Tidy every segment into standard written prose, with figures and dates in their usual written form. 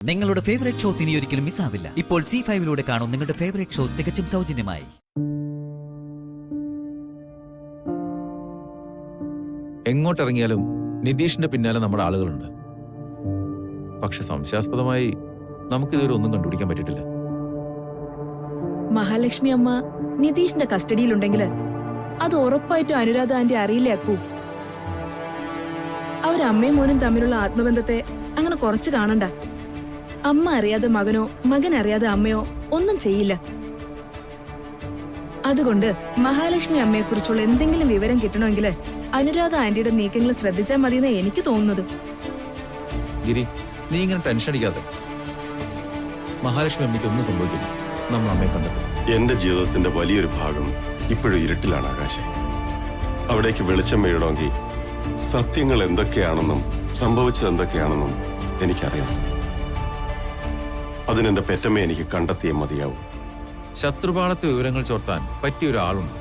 നിങ്ങളുടെ favourite shows ഇനി ഒരിക്കലും മിസ്സാവില്ല. ഇപ്പോൾ C5-ലൂടെ കാണും നിങ്ങളുടെ ഫേവറേറ്റ് ഷോ തികച്ചും സൗജന്യമായി. എങ്ങോട്ടിറങ്ങിയാലും നിതീഷിന്റെ പിന്നാലെ നമ്മുടെ ആളുകളുണ്ട്. പക്ഷെ സംശയാസ്പദമായി നമുക്കിതുവരെ ഒന്നും കണ്ടുപിടിക്കാൻ പറ്റിയിട്ടില്ല. മഹാലക്ഷ്മി അമ്മ നിതീഷിന്റെ കസ്റ്റഡിയിലുണ്ടെങ്കിൽ അത് ഉറപ്പായിട്ടും അനുരാധ ആന്റി അറിയില്ലേ അക്കു. അവരമ്മയും മോനും തമ്മിലുള്ള ആത്മബന്ധത്തെ അങ്ങനെ കുറച്ച് കാണണ്ട. അമ്മ അറിയാതെ മകനോ മകൻ അറിയാതെ അമ്മയോ ഒന്നും ചെയ്യില്ല. അതുകൊണ്ട് മഹാലക്ഷ്മി അമ്മയെ കുറിച്ചുള്ള എന്തെങ്കിലും വിവരം കിട്ടണമെങ്കിൽ അനുരാധ ആന്റിയുടെ നീക്കങ്ങൾ ശ്രദ്ധിച്ചാൽ മതിയെന്ന് എനിക്ക് തോന്നുന്നത്. ഗിരി, നീ ഇങ്ങനെ ടെൻഷൻ അടിക്കാതെ. മഹാലക്ഷ്മി അമ്മയ്ക്ക് ഒന്നും സംഭവിക്കില്ല. നമ്മൾ അമ്മയെ കണ്ടെത്തും. എന്റെ ജീവിതത്തിന്റെ വലിയൊരു ഭാഗം ഇപ്പോഴും ഇരുട്ടിലാണ് ആകാശം. അവിടേക്ക് വെളിച്ചം വീഴണമെങ്കിൽ സത്യങ്ങൾ എന്തൊക്കെയാണെന്നും സംഭവിച്ചത് എന്തൊക്കെയാണെന്നും എനിക്കറിയാം. അതിനെന്റെ പെറ്റമ്മയെ എനിക്ക് കണ്ടെത്തിയേ മതിയാവും. ശത്രുപാളത്തെ വിവരങ്ങൾ ചോർത്താൻ പറ്റിയ ഒരാളുണ്ട്.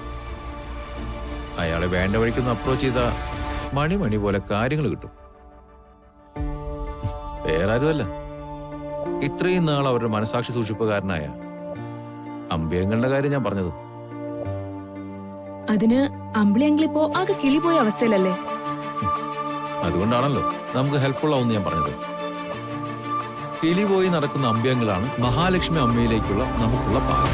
അയാളെ വേണ്ട വഴിക്കൊന്ന് അപ്രോച്ച് ചെയ്ത മണി പോലെ കാര്യങ്ങൾ കിട്ടും. വേറെ ആരുമല്ല, ഇത്രയും നാൾ അവരുടെ മനസാക്ഷി സൂക്ഷിപ്പുകാരനായ അമ്പിയങ്ങളുടെ കാര്യം ഞാൻ പറഞ്ഞത്. അതിന് അമ്പിളിയങ്കിളിപ്പോ ആകെ കിളിപോയ അവസ്ഥയിലല്ലേ? അതുകൊണ്ടാണല്ലോ നമുക്ക് ഹെൽപ്ഫുൾ ആവുമെന്ന് ഞാൻ പറഞ്ഞത്. കിളി പോയി നടക്കുന്ന അമ്പ്യങ്ങളാണ് മഹാലക്ഷ്മി അമ്മയിലേക്കുള്ള നമുക്കുള്ള പാത.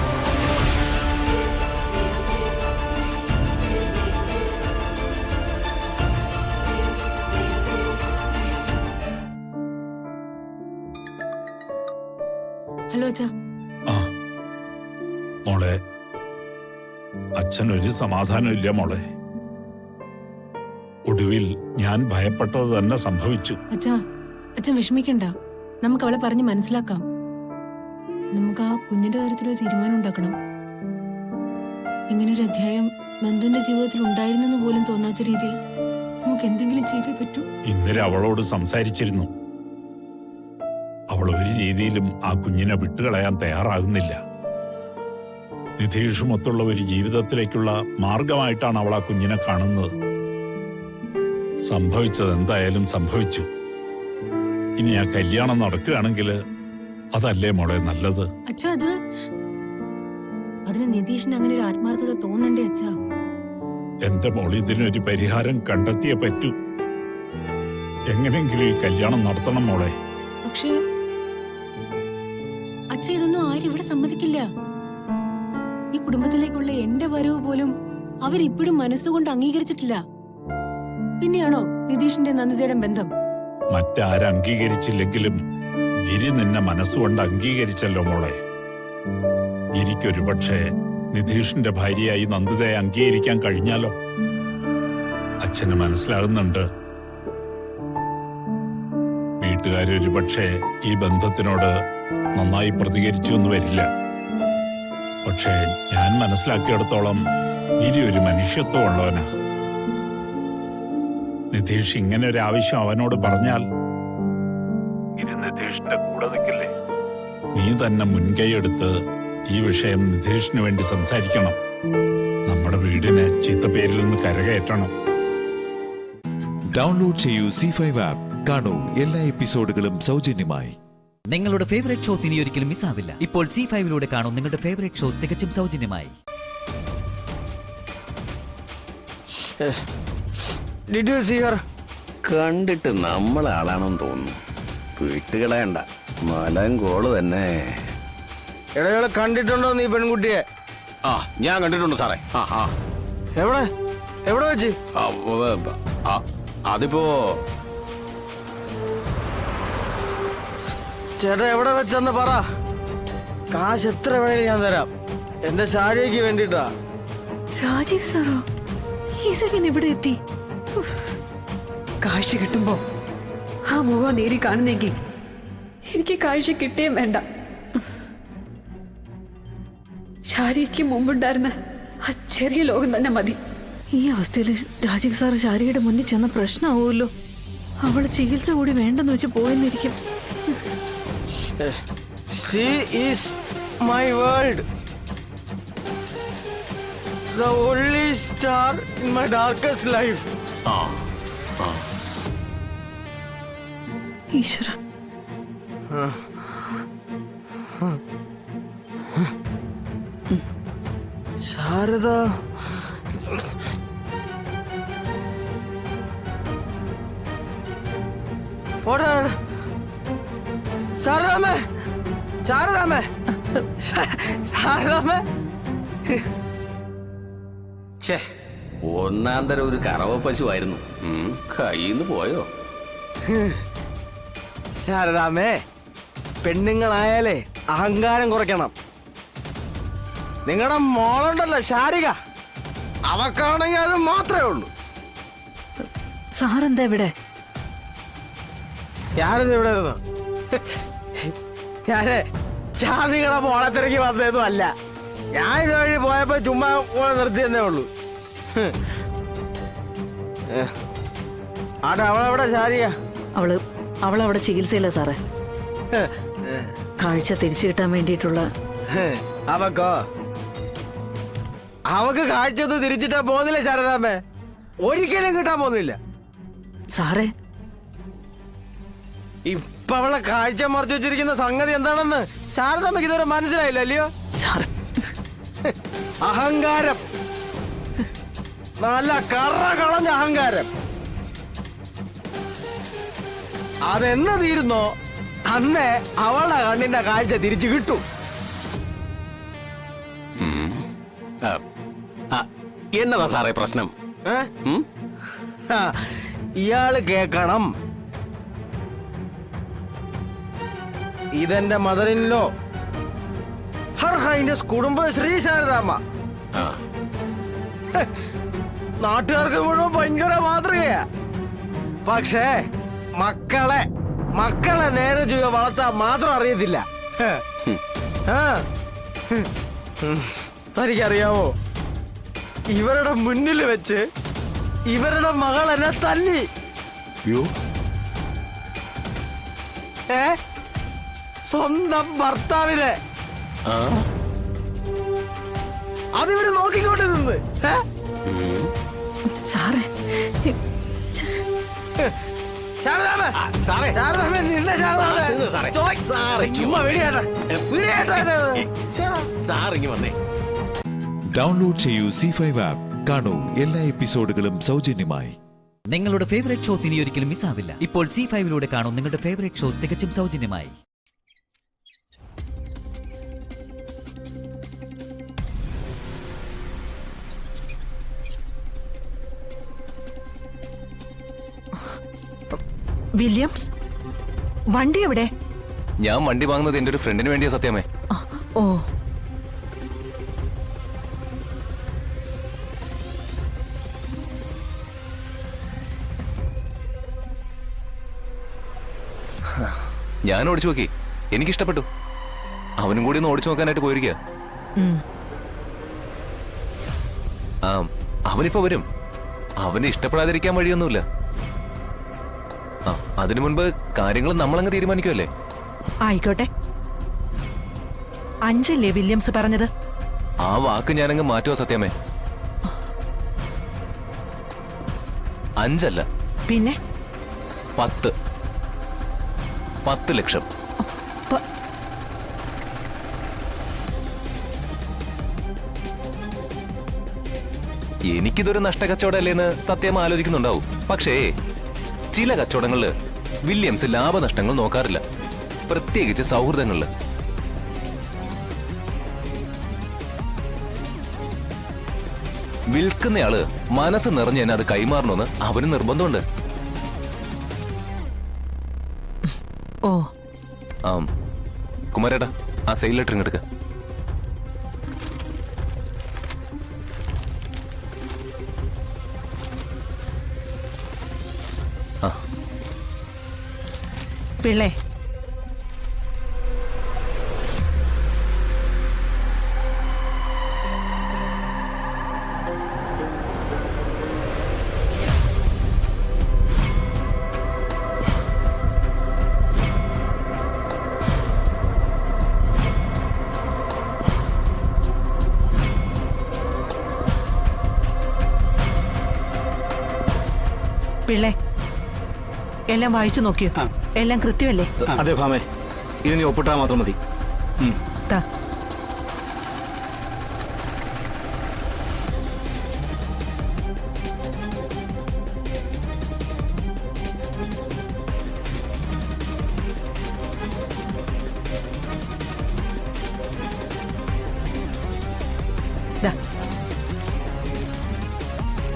ഹലോ അച്ഛാ. മോളെ, അച്ഛനൊരു സമാധാനമില്ല മോളെ. ഒടുവിൽ ഞാൻ ഭയപ്പെട്ടത് തന്നെ സംഭവിച്ചു. അച്ഛൻ വിഷമിക്കണ്ട. നമുക്ക് അവളെ പറഞ്ഞ് മനസ്സിലാക്കാം. നമുക്ക് ആ കുഞ്ഞിന്റെ കാര്യത്തിലൊരു തീരുമാനം ഉണ്ടാക്കണം. ഇങ്ങനൊരു അധ്യായം നന്ദുവിന്റെ ജീവിതത്തിൽ ഉണ്ടായിരുന്നെന്ന് പോലും തോന്നാത്ത രീതിയിൽ നമുക്ക് എന്തെങ്കിലും ചെയ്തേ പറ്റൂ. ഇന്നലെ അവളോട് സംസാരിച്ചിരുന്നു. അവൾ ഒരു രീതിയിലും ആ കുഞ്ഞിനെ വിട്ടുകളയാൻ തയ്യാറാകുന്നില്ല. നിതീഷുമൊത്തുള്ള ഒരു ജീവിതത്തിലേക്കുള്ള മാർഗമായിട്ടാണ് അവൾ ആ കുഞ്ഞിനെ കാണുന്നത്. സംഭവിച്ചത് എന്തായാലും സംഭവിച്ചു. ഇനി ആ കല്യാണം നടക്കുകയാണെങ്കിൽ അതല്ലേ മോളെ നല്ലത്? അച്ഛാ, അതിന് നിതീഷിന് അങ്ങനെ ഒരു ആത്മാർത്ഥത തോന്നണ്ടേ അച്ഛാ? എന്റെ മോൾ ഇതിനൊരു പരിഹാരം കണ്ടെത്തിയേ പറ്റൂ. എങ്ങനെയെങ്കിലും ഈ കല്യാണം നടത്തണം മോളെ. പക്ഷേ അച്ഛ, ഇതൊന്നും ആരും ഇവിടെ സമ്മതിക്കില്ല. ഈ കുടുംബത്തിലേക്കുള്ള എന്റെ വരവ് പോലും അവരിപ്പോഴും മനസ്സുകൊണ്ട് അംഗീകരിച്ചിട്ടില്ല. പിന്നെയാണോ നിതീഷിന്റെ നന്ദിതയുടെ ബന്ധം? മറ്റാരംഗീകരിച്ചില്ലെങ്കിലും ഗിരി നിന്നെ മനസ്സുകൊണ്ട് അംഗീകരിച്ചല്ലോ മോളെ. ഗിരിക്കൊരു പക്ഷേ നിതീഷിന്റെ ഭാര്യയായി നന്ദിതയെ അംഗീകരിക്കാൻ കഴിഞ്ഞാലോ? അച്ഛന് മനസ്സിലാകുന്നുണ്ട്. വീട്ടുകാരൊരു പക്ഷേ ഈ ബന്ധത്തിനോട് നന്നായി പ്രതികരിച്ചു എന്ന് വരില്ല. പക്ഷേ ഞാൻ മനസ്സിലാക്കിയിടത്തോളം ഗിരി ഒരു മനുഷ്യത്വം ഉള്ളവനാ. നിതീഷ് ഇങ്ങനെ ഒരു ആവശ്യം അവനോട് പറഞ്ഞാൽ നിതീഷിന്റെ കൂടെ നിൽക്കില്ലേ? നീ തന്നെ മുൻകൈയെടുത്ത് ഈ വിഷയം നിതീഷിന് വേണ്ടി സംസാരിക്കണം. നമ്മുടെ വീടിന് ചീത്തപ്പേരിൽ നിന്ന് കരകയറ്റണം. ഡൗൺലോഡ് ചെയ്യൂ C5 ആപ്പ്. കാണൂ എല്ലാ എപ്പിസോഡുകളും സൗജന്യമായി. നിങ്ങളുടെ ഫേവറേറ്റ് ഷോസ് ഇനി ഒരിക്കലും മിസ്സാവില്ല. ഇപ്പോൾ C5-ലൂടെ കാണും നിങ്ങളുടെ ഫേവറേറ്റ് ഷോ തികച്ചും സൗജന്യമായി. കണ്ടിട്ട് നമ്മളെ ആളാണെന്ന് തോന്നുന്നു. വീട്ടുകളയണ്ട, മലങ്കോള് തന്നെ. ഇടകളെ കണ്ടിട്ടുണ്ടോ നീ പെൺകുട്ടിയെ? ആ, ഞാൻ കണ്ടിട്ടുണ്ട് സാറേ. എവിടെ എവിടെ വെച്ച്? അതിപ്പോ ചേട്ടാ എവിടെ വെച്ചെന്ന് പറ. കാശ് എത്ര വേണേലും ഞാൻ തരാം. എന്റെ ശാരിക്ക് വേണ്ടിട്ടാ. രാജീവ് സാറോ? ഈസകൻ ഇവിടെ എത്തി? കാഴ്ച കിട്ടുമ്പോ ആ മുഖം നേരി കാണുന്നെങ്കിൽ എനിക്ക് കാഴ്ച കിട്ടുകയും വേണ്ട. ഷാരിക്ക് മുമ്പുണ്ടായിരുന്ന ആ ചെറിയ ലോകം തന്നെ മതി. ഈ അവസ്ഥയിൽ രാജീവ് സാറ് ശാരിയുടെ മുന്നിൽ ചെന്ന പ്രശ്നമാവുമല്ലോ. അവള് ചികിത്സ കൂടി വേണ്ടെന്ന് വെച്ച് പോയെന്നിരിക്കും. She is my world. The only star in my darkest life. ഈശ്വര, ശാരദ ഫോട്ടോ ശാരദാമ്മേ ശാരദാമ്മേ ശാരദാമ്മേ ഛേ, ഒന്നാം തരം ഒരു കറവ പശുവായിരുന്നു. കയ്യിന്ന് പോയോ? ശാരദാമ്മേ, പെണ്ണുങ്ങളായാലേ അഹങ്കാരം കുറയ്ക്കണം. നിങ്ങളുടെ മോളുണ്ടല്ലോ ശാരിക, അവക്കാണെങ്കിൽ അത് മാത്രമേ ഉള്ളൂ. സാറെന്താ ഇവിടെ? ഞാനിത് ഇവിടെ നിന്ന് ഞാന് ശാരികയുടെ മോളെ തിരക്കി വന്നതൊന്നും അല്ല. ഞാൻ ഇതുവഴി പോയപ്പോ ചുമ്മാ മോളെ നിർത്തിയെന്നേ ഉള്ളൂ. ആട്ടെ, അവളെവിടെ ശാരിക? അവളവിടെ ചികിത്സയില്ല സാറേ. കാഴ്ച തിരിച്ചു കിട്ടാൻ വേണ്ടിയിട്ടുള്ള. അവക്ക് കാഴ്ചയൊന്നും തിരിച്ചിട്ടാ പോകുന്നില്ല ശാരദാമ്മേ, ഒരിക്കലും കിട്ടാൻ പോകുന്നില്ല സാറേ. ഇപ്പൊ അവളെ കാഴ്ച മറച്ചു വെച്ചിരിക്കുന്ന സംഗതി എന്താണെന്ന് ശാരദാമ്മക്ക് ഇതുവരെ മനസ്സിലായില്ല അല്ലയോ? സാറേ, അഹങ്കാരം, നല്ല കറ കളഞ്ഞ അഹങ്കാരം. അതെന്ന് തീരുന്നോ അന്നേ അവളുടെ കണ്ണിന്റെ കാഴ്ച തിരിച്ചു കിട്ടും. എന്നതാ സാറേ പ്രശ്നം? ഇയാള് കേക്കണം. ഇതെന്റെ മദറിനിലോ ഹർ ഹൈനസ് കുടുംബശ്രീ ശാരദാമ്മ. നാട്ടുകാർക്ക് മുഴുവൻ ഭയങ്കര മാതൃകയാ. പക്ഷേ മക്കളെ നേരെ ചെയ്യുക വളർത്താൻ മാത്രം അറിയത്തില്ല. തനിക്കറിയാവോ, ഇവരുടെ മുന്നിൽ വെച്ച് ഇവരുടെ മകൾ എന്നെ തല്ലി. സ്വന്തം ഭർത്താവിനെ അതിവര് നോക്കിക്കൊണ്ട് നിന്ന്. സാറേ, സാറിങ്ങി വന്നേ. ഡൗൺലോഡ് ചെയ്യൂ C5 ആപ്പ്. കാണൂ എല്ലാ എപ്പിസോഡുകളും സൗജന്യമായി. നിങ്ങളുടെ ഫേവറേറ്റ് ഷോസ് ഇനി ഒരിക്കലും മിസ്സാവില്ല. ഇപ്പോൾ C5 കാണൂ നിങ്ങളുടെ ഫേവറേറ്റ് ഷോ തികച്ചും സൗജന്യമായി. വില്യംസ്, വണ്ടി എവിടെ? ഞാൻ വണ്ടി വാങ്ങുന്നത് എന്റെ ഒരു ഫ്രണ്ടിന് വേണ്ടിയാ സത്യമേ. ഓ, ഞാൻ ഓടിച്ചു നോക്കി, എനിക്കിഷ്ടപ്പെട്ടു. അവനും കൂടി ഒന്ന് ഓടിച്ചു നോക്കാനായിട്ട് പോയിരിക്കുക. അവനിപ്പോ വരും. അവന് ഇഷ്ടപ്പെടാതിരിക്കാൻ വഴിയൊന്നുമില്ല. അതിനു മുൻപ് കാര്യങ്ങൾ നമ്മളങ്ങ് തീരുമാനിക്കുമല്ലേ? ആയിക്കോട്ടെ. അഞ്ചല്ലേ വില്യംസ് പറഞ്ഞത്? ആ വാക്ക് ഞാനങ്ങ് മാറ്റുക സത്യമേ. 5 പിന്നെ 10 ലക്ഷം. എനിക്കിതൊരു നഷ്ടക്കച്ചവടമല്ലേന്ന് സത്യം ആലോചിക്കുന്നുണ്ടാവും. പക്ഷേ ചില കച്ചവടങ്ങളില് വില്യംസ് ലാഭനഷ്ടങ്ങൾ നോക്കാറില്ല, പ്രത്യേകിച്ച് സൗഹൃദങ്ങളില്. വിൽക്കുന്നയാള് മനസ്സ് നിറഞ്ഞ് തന്നെ അത് കൈമാറണമെന്ന് അവന് നിർബന്ധമുണ്ട്. ഓ, കുമാരേട്ടാ, ആ സെയിൽ ലെറ്റർ ഇങ്ങെടുക്ക. പിള്ളേ, പിള്ളേ, എല്ലാം വായിച്ചു നോക്കിയോ? എല്ലാം കൃത്യമല്ലേ? അതെ ഭാമേ, ഇത് നീ ഒപ്പിട്ടാൽ മാത്രം മതി. ദാ. ദാ.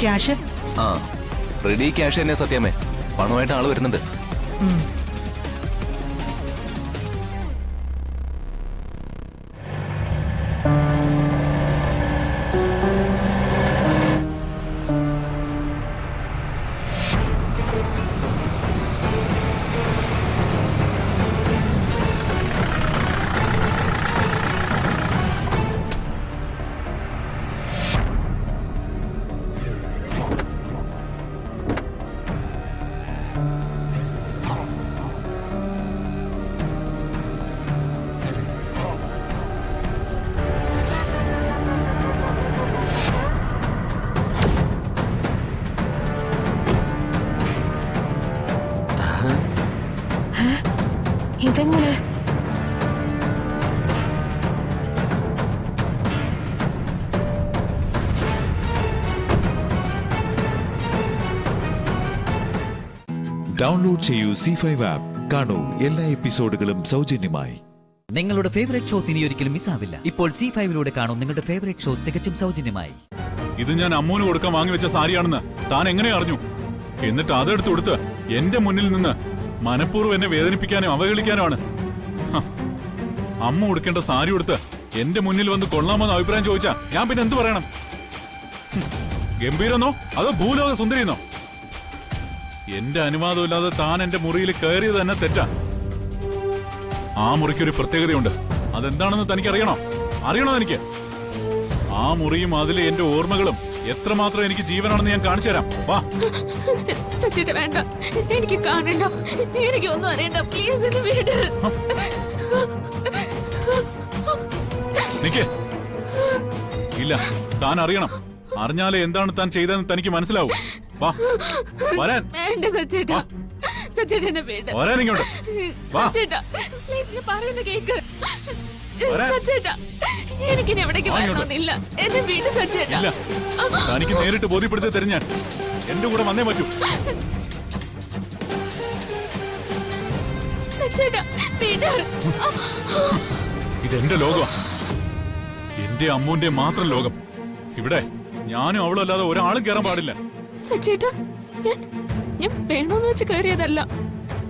ക്യാഷ് ആ റെഡി ക്യാഷ് തന്നെ സത്യമേ. പണമായിട്ട് ആള് വരുന്നുണ്ട്. ഇതെങ്ങനെ? ഡൗൺലോഡ് ചെയ്യൂ C5 ആപ്പ്. കാണൂ എല്ലാ എപ്പിസോഡുകളും സൗജന്യമായി. നിങ്ങളുടെ ഫേവറേറ്റ് ഷോസ് ഇനി ഒരിക്കലും മിസ്സാവില്ല. ഇപ്പോൾ C5 കാണൂ നിങ്ങളുടെ ഫേവറേറ്റ് ഷോ തികച്ചും സൗജന്യമായി. ഇത് ഞാൻ അമ്മൂന് കൊടുക്കാൻ വാങ്ങിവെച്ച സാരിയാണെന്ന് താൻ എങ്ങനെ അറിഞ്ഞു? എന്നിട്ട് അതെടുത്ത് കൊടുത്ത് എന്റെ മുന്നിൽ നിന്ന് മനഃപൂർവ്വം എന്നെ വേദനിപ്പിക്കാനും അവഹേളിക്കാനുമാണ്. അമ്മ ഉടുക്കേണ്ട സാരി ഉടുത്ത് എന്റെ മുന്നിൽ വന്ന് കൊള്ളാമെന്ന് അഭിപ്രായം ചോദിച്ചാ ഞാൻ പിന്നെ എന്തു പറയണം? ഗംഭീരെന്നോ അതോ ഭൂലോക സുന്ദരിയെന്നോ? എന്റെ അനുവാദമില്ലാതെ താൻ എന്റെ മുറിയിൽ കയറിയത് തന്നെ തെറ്റാ. ആ മുറിക്കൊരു പ്രത്യേകതയുണ്ട്. അതെന്താണെന്ന് തനിക്ക് അറിയണോ? എനിക്ക് ആ മുറിയും അതിലെ എന്റെ ഓർമ്മകളും എത്രമാത്രം എനിക്ക് ജീവനാണെന്ന് ഞാൻ കാണിച്ചു തരാം. വാ. സച്ചിട്ട് വേണ്ട, എനിക്ക് കാണണ്ട, എനിക്ക് ഒന്നും അറിയണ്ട, പ്ലീസ് എന്നെ വിട്. നിക്ക്. ഇല്ല, താൻ അറിയണം. അറിഞ്ഞാലേ എന്താണ് താൻ ചെയ്തതെന്ന് തനിക്ക് മനസ്സിലാവും. വാ വരാൻ. വേണ്ട സച്ചേട്ടാ, സച്ചേട്ടാ എന്നെ വേണ്ട. വരാൻ ഇങ്ങോട്ട്. വാ. സച്ചേട്ടാ പ്ലീസ് ഞാൻ പറയുന്നത് കേക്ക്. സച്ചേട്ടാ എനിക്കിനി എവിടേക്ക് വരണമെന്നില്ല, എന്നെ വീട് സച്ചേട്ടാ. ഇല്ല, തനിക്ക് നേരിട്ട് ബോധ്യപ്പെടുത്തി തരും ഞാൻ. എന്റെ കൂടെ വന്നേ പറ്റൂ. സച്ചേട്ടാ വീട്. ഇതെന്റെ ലോകമാ. എന്റെ അമ്മൂന്റെ മാത്രം ലോകം. ഇവിടെ ഞാനും അവളും അല്ലാതെ ഒരാളും കയറാൻ പാടില്ല. സച്ചേട്ടാ ഞാൻ വേണോന്ന് വെച്ച് കയറിയതല്ല.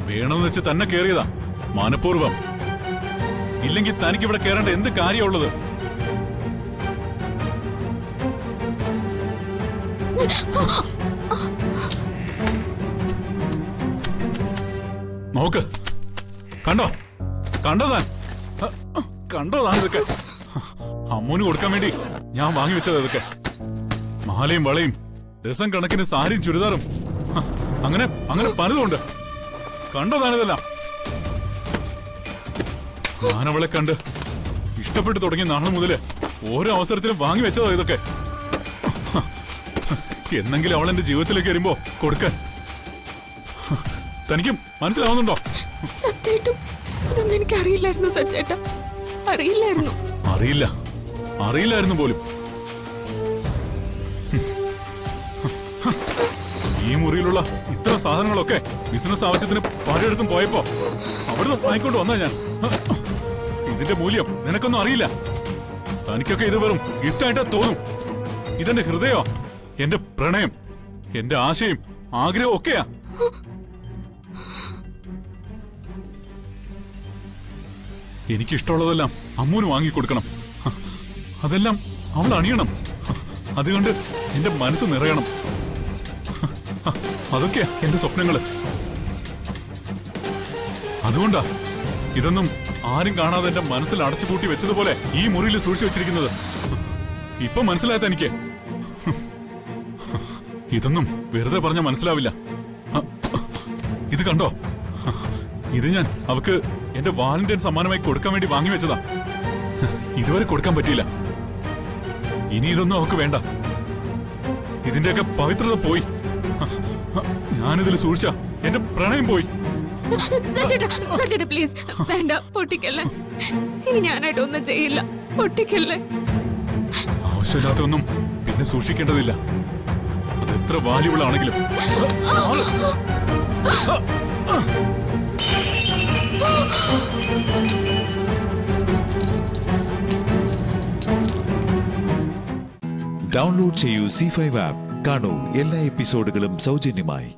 വേണമെന്ന് വെച്ച് തന്നെ കയറിയതാ, മനഃപൂർവ്വം. ഇല്ലെങ്കിൽ തനിക്ക് ഇവിടെ കയറേണ്ട എന്ത് കാര്യമുള്ളത്? നോക്ക്, കണ്ടോ താൻ ഇതൊക്കെ? അമ്മൂന് കൊടുക്കാൻ വേണ്ടി ഞാൻ വാങ്ങി വെച്ചത് ഇതൊക്കെ. മാലയും വളയും ഡസൻ കണക്കിന് സാരിയും ചുരിദാറും അങ്ങനെ പലതുണ്ട്. കണ്ടോ താനിതെല്ലാം? ഞാനവളെ കണ്ട് ഇഷ്ടപ്പെട്ടു തുടങ്ങിയ നാളെ മുതല് ഓരോ അവസരത്തിലും വാങ്ങി വെച്ചതാ ഇതൊക്കെ. എന്നെങ്കിലും അവൾ എന്റെ ജീവിതത്തിലേക്ക് വരുമ്പോ കൊടുക്കാൻ. തനിക്കും മനസ്സിലാവുന്നുണ്ടോ? സത്യമായിട്ടും ഇതൊന്നും എനിക്ക് അറിയില്ലായിരുന്നു സച്ചേട്ടാ, അറിയില്ലായിരുന്നു പോലും. ഈ മുറിയിലുള്ള ഇത്ര സാധനങ്ങളൊക്കെ ബിസിനസ് ആവശ്യത്തിന് പലയിടത്തും പോയപ്പോ അവിടുന്ന് വാങ്ങിക്കൊണ്ട് വന്നാ ഞാൻ. ഇതിന്റെ മൂല്യം നിനക്കൊന്നും അറിയില്ല. തനിക്കൊക്കെ ഇത് വെറും ഗിഫ്റ്റായിട്ടാ തോന്നും. ഇതെന്റെ ഹൃദയോ, എന്റെ പ്രണയം, എന്റെ ആശയും ആഗ്രഹവും ഒക്കെയാ. എനിക്കിഷ്ടമുള്ളതെല്ലാം അമ്മൂന് വാങ്ങിക്കൊടുക്കണം. അതെല്ലാം അവൾ അണിയണം. അതുകൊണ്ട് എന്റെ മനസ്സ് നിറയണം. അതൊക്കെയാ എന്റെ സ്വപ്നങ്ങള്. അതുകൊണ്ടാ ഇതൊന്നും ആരും കാണാതെ എന്റെ മനസ്സിൽ അടച്ചുപൂട്ടി വെച്ചതുപോലെ ഈ മുറിയിൽ സൂക്ഷിച്ചു വെച്ചിരിക്കുന്നത്. ഇപ്പൊ മനസ്സിലായത് എനിക്ക്. ഇതൊന്നും വെറുതെ പറഞ്ഞാൽ മനസ്സിലാവില്ല. ഇത് കണ്ടോ? ഇത് ഞാൻ അവക്ക് എന്റെ വാലന്റൈൻ സമ്മാനമായി കൊടുക്കാൻ വേണ്ടി വാങ്ങി വെച്ചതാ. ഇതുവരെ കൊടുക്കാൻ പറ്റിയില്ല. ഇനി ഇതൊന്നും അവക്ക് വേണ്ട. ഇതിന്റെയൊക്കെ പവിത്രത പോയി. ഞാനിതിൽ സൂക്ഷിച്ച എന്റെ പ്രണയം പോയി. സച്ചേട്ടാ പ്ലീസ് വേണ്ട, പൊട്ടിക്കല്ലേ. ഇനി ഞാനായിട്ട് ഒന്നും ചെയ്യില്ല, പൊട്ടിക്കല്ലേ. ആവശ്യമില്ലാത്തൊന്നും പിന്നെ സൂക്ഷിക്കേണ്ടതില്ല. അത് എത്ര വാല്യുബിൾ ആണെങ്കിലും. ഡൗൺലോഡ് ചെയ്യൂ C5 ആപ്പ്. കാണൂ എല്ലാ എപ്പിസോഡുകളും സൗജന്യമായി.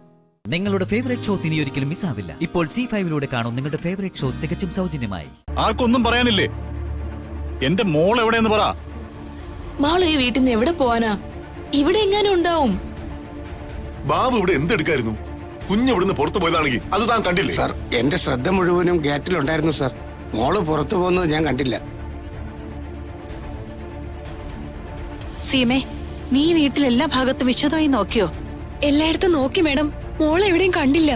നിങ്ങളുടെ ഫേവറേറ്റ് ഷോസ് ഇനി ഒരിക്കലും മിസ്സാവില്ല. ഇപ്പോൾ C5-ലൂടെ കാണും നിങ്ങളുടെ ഫേവറേറ്റ് ഷോ തികച്ചും സൗജന്യമായി. ആർക്കൊന്നും പറയാനില്ലേ? എന്റെ മോൾ എവിടെയെന്ന് പറ. മാളു ഈ വീട്ടിൽ നിന്ന് എവിടെ പോവാനാ? ഇവിടെ എങ്ങാനും ഉണ്ടാവും. ബാബു ഇവിടെ എന്തെടുക്കായിരുന്നു? കുഞ്ഞിവിടുന്ന് പുറത്തു പോയതാണെങ്കിൽ അത് താൻ കണ്ടില്ലേ? സാർ, എന്റെ ശ്രദ്ധ മുഴുവനും ഗേറ്റിലുണ്ടായിരുന്നു സാർ. മോള് പുറത്തു പോകുന്നത് ഞാൻ കണ്ടില്ല. സീമേ, നീ വീട്ടിൽ എല്ലാ ഭാഗത്തും വിശദമായി നോക്കിയോ? എല്ലായിടത്തും നോക്കി മേഡം, മോളെ എവിടെയും കണ്ടില്ല.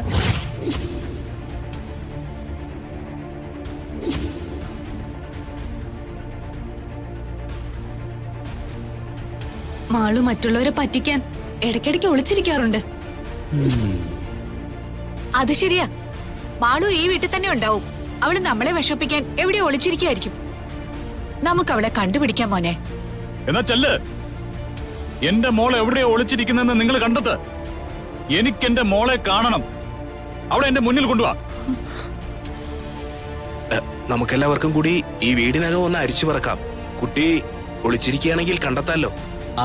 മാളു മറ്റുള്ളവരെ പറ്റിക്കാൻ ഇടയ്ക്കിടയ്ക്ക് ഒളിച്ചിരിക്കാറുണ്ട്. അത് ശരിയാ, മാളു ഈ വീട്ടിൽ തന്നെ ഉണ്ടാവും. അവള് നമ്മളെ വിഷമിപ്പിക്കാൻ എവിടെ ഒളിച്ചിരിക്കായിരിക്കും. നമുക്ക് അവളെ കണ്ടുപിടിക്കാൻ മോനെ. എന്നാ ചെല്ല്. എന്റെ മോൾ എവിടെയോ ഒളിച്ചിരിക്കുന്നെന്ന് നിങ്ങൾ കണ്ടത്. എനിക്ക് എന്റെ മോളെ കാണണം. അവളെ എന്റെ മുന്നിൽ കൊണ്ടുവാ. നമുക്കെല്ലാവർക്കും കൂടി ഈ വീടിനകം ഒന്ന് അരിച്ചു പറക്കാം. കുട്ടി ഒളിച്ചിരിക്കുകയാണെങ്കിൽ കണ്ടെത്താലോ.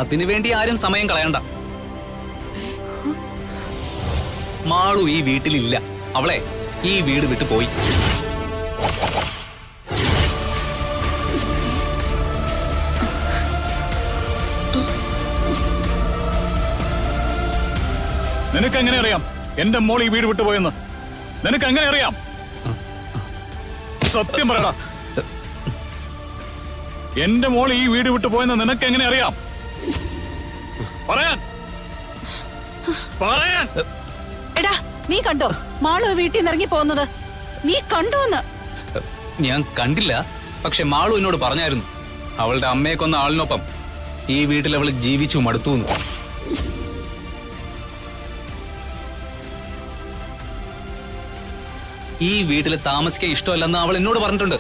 അതിനുവേണ്ടി ആരും സമയം കളയണ്ട. മാളു ഈ വീട്ടിലില്ല. അവളെ ഈ വീട് വിട്ടു പോയി. നിനക്ക് എങ്ങനെ അറിയാം എന്റെ മോൾ ഈ വീട് വിട്ടു പോയെന്ന്? നിനക്ക് എങ്ങനെ അറിയാം? സത്യം പറയടാ. എന്റെ മോൾ ഈ വീട് വിട്ടു പോയെന്ന് നിനക്ക് എങ്ങനെ അറിയാം? പറയാൻ. എടാ, നീ കണ്ടോ മാളു വീട്ടിൽ നിന്ന് ഇറങ്ങി പോകുന്നത്? നീ കണ്ടോന്ന്? ഞാൻ കണ്ടില്ല, പക്ഷെ മാളു എന്നോട് പറഞ്ഞായിരുന്നു അവളുടെ അമ്മയെ കൊന്ന ആളിനൊപ്പം ഈ വീട്ടിൽ അവൾ ജീവിച്ചു മടുത്തു. ഈ വീട്ടിൽ താമസിക്കാൻ ഇഷ്ടമല്ലെന്ന് അവൾ എന്നോട് പറഞ്ഞിട്ടുണ്ട്.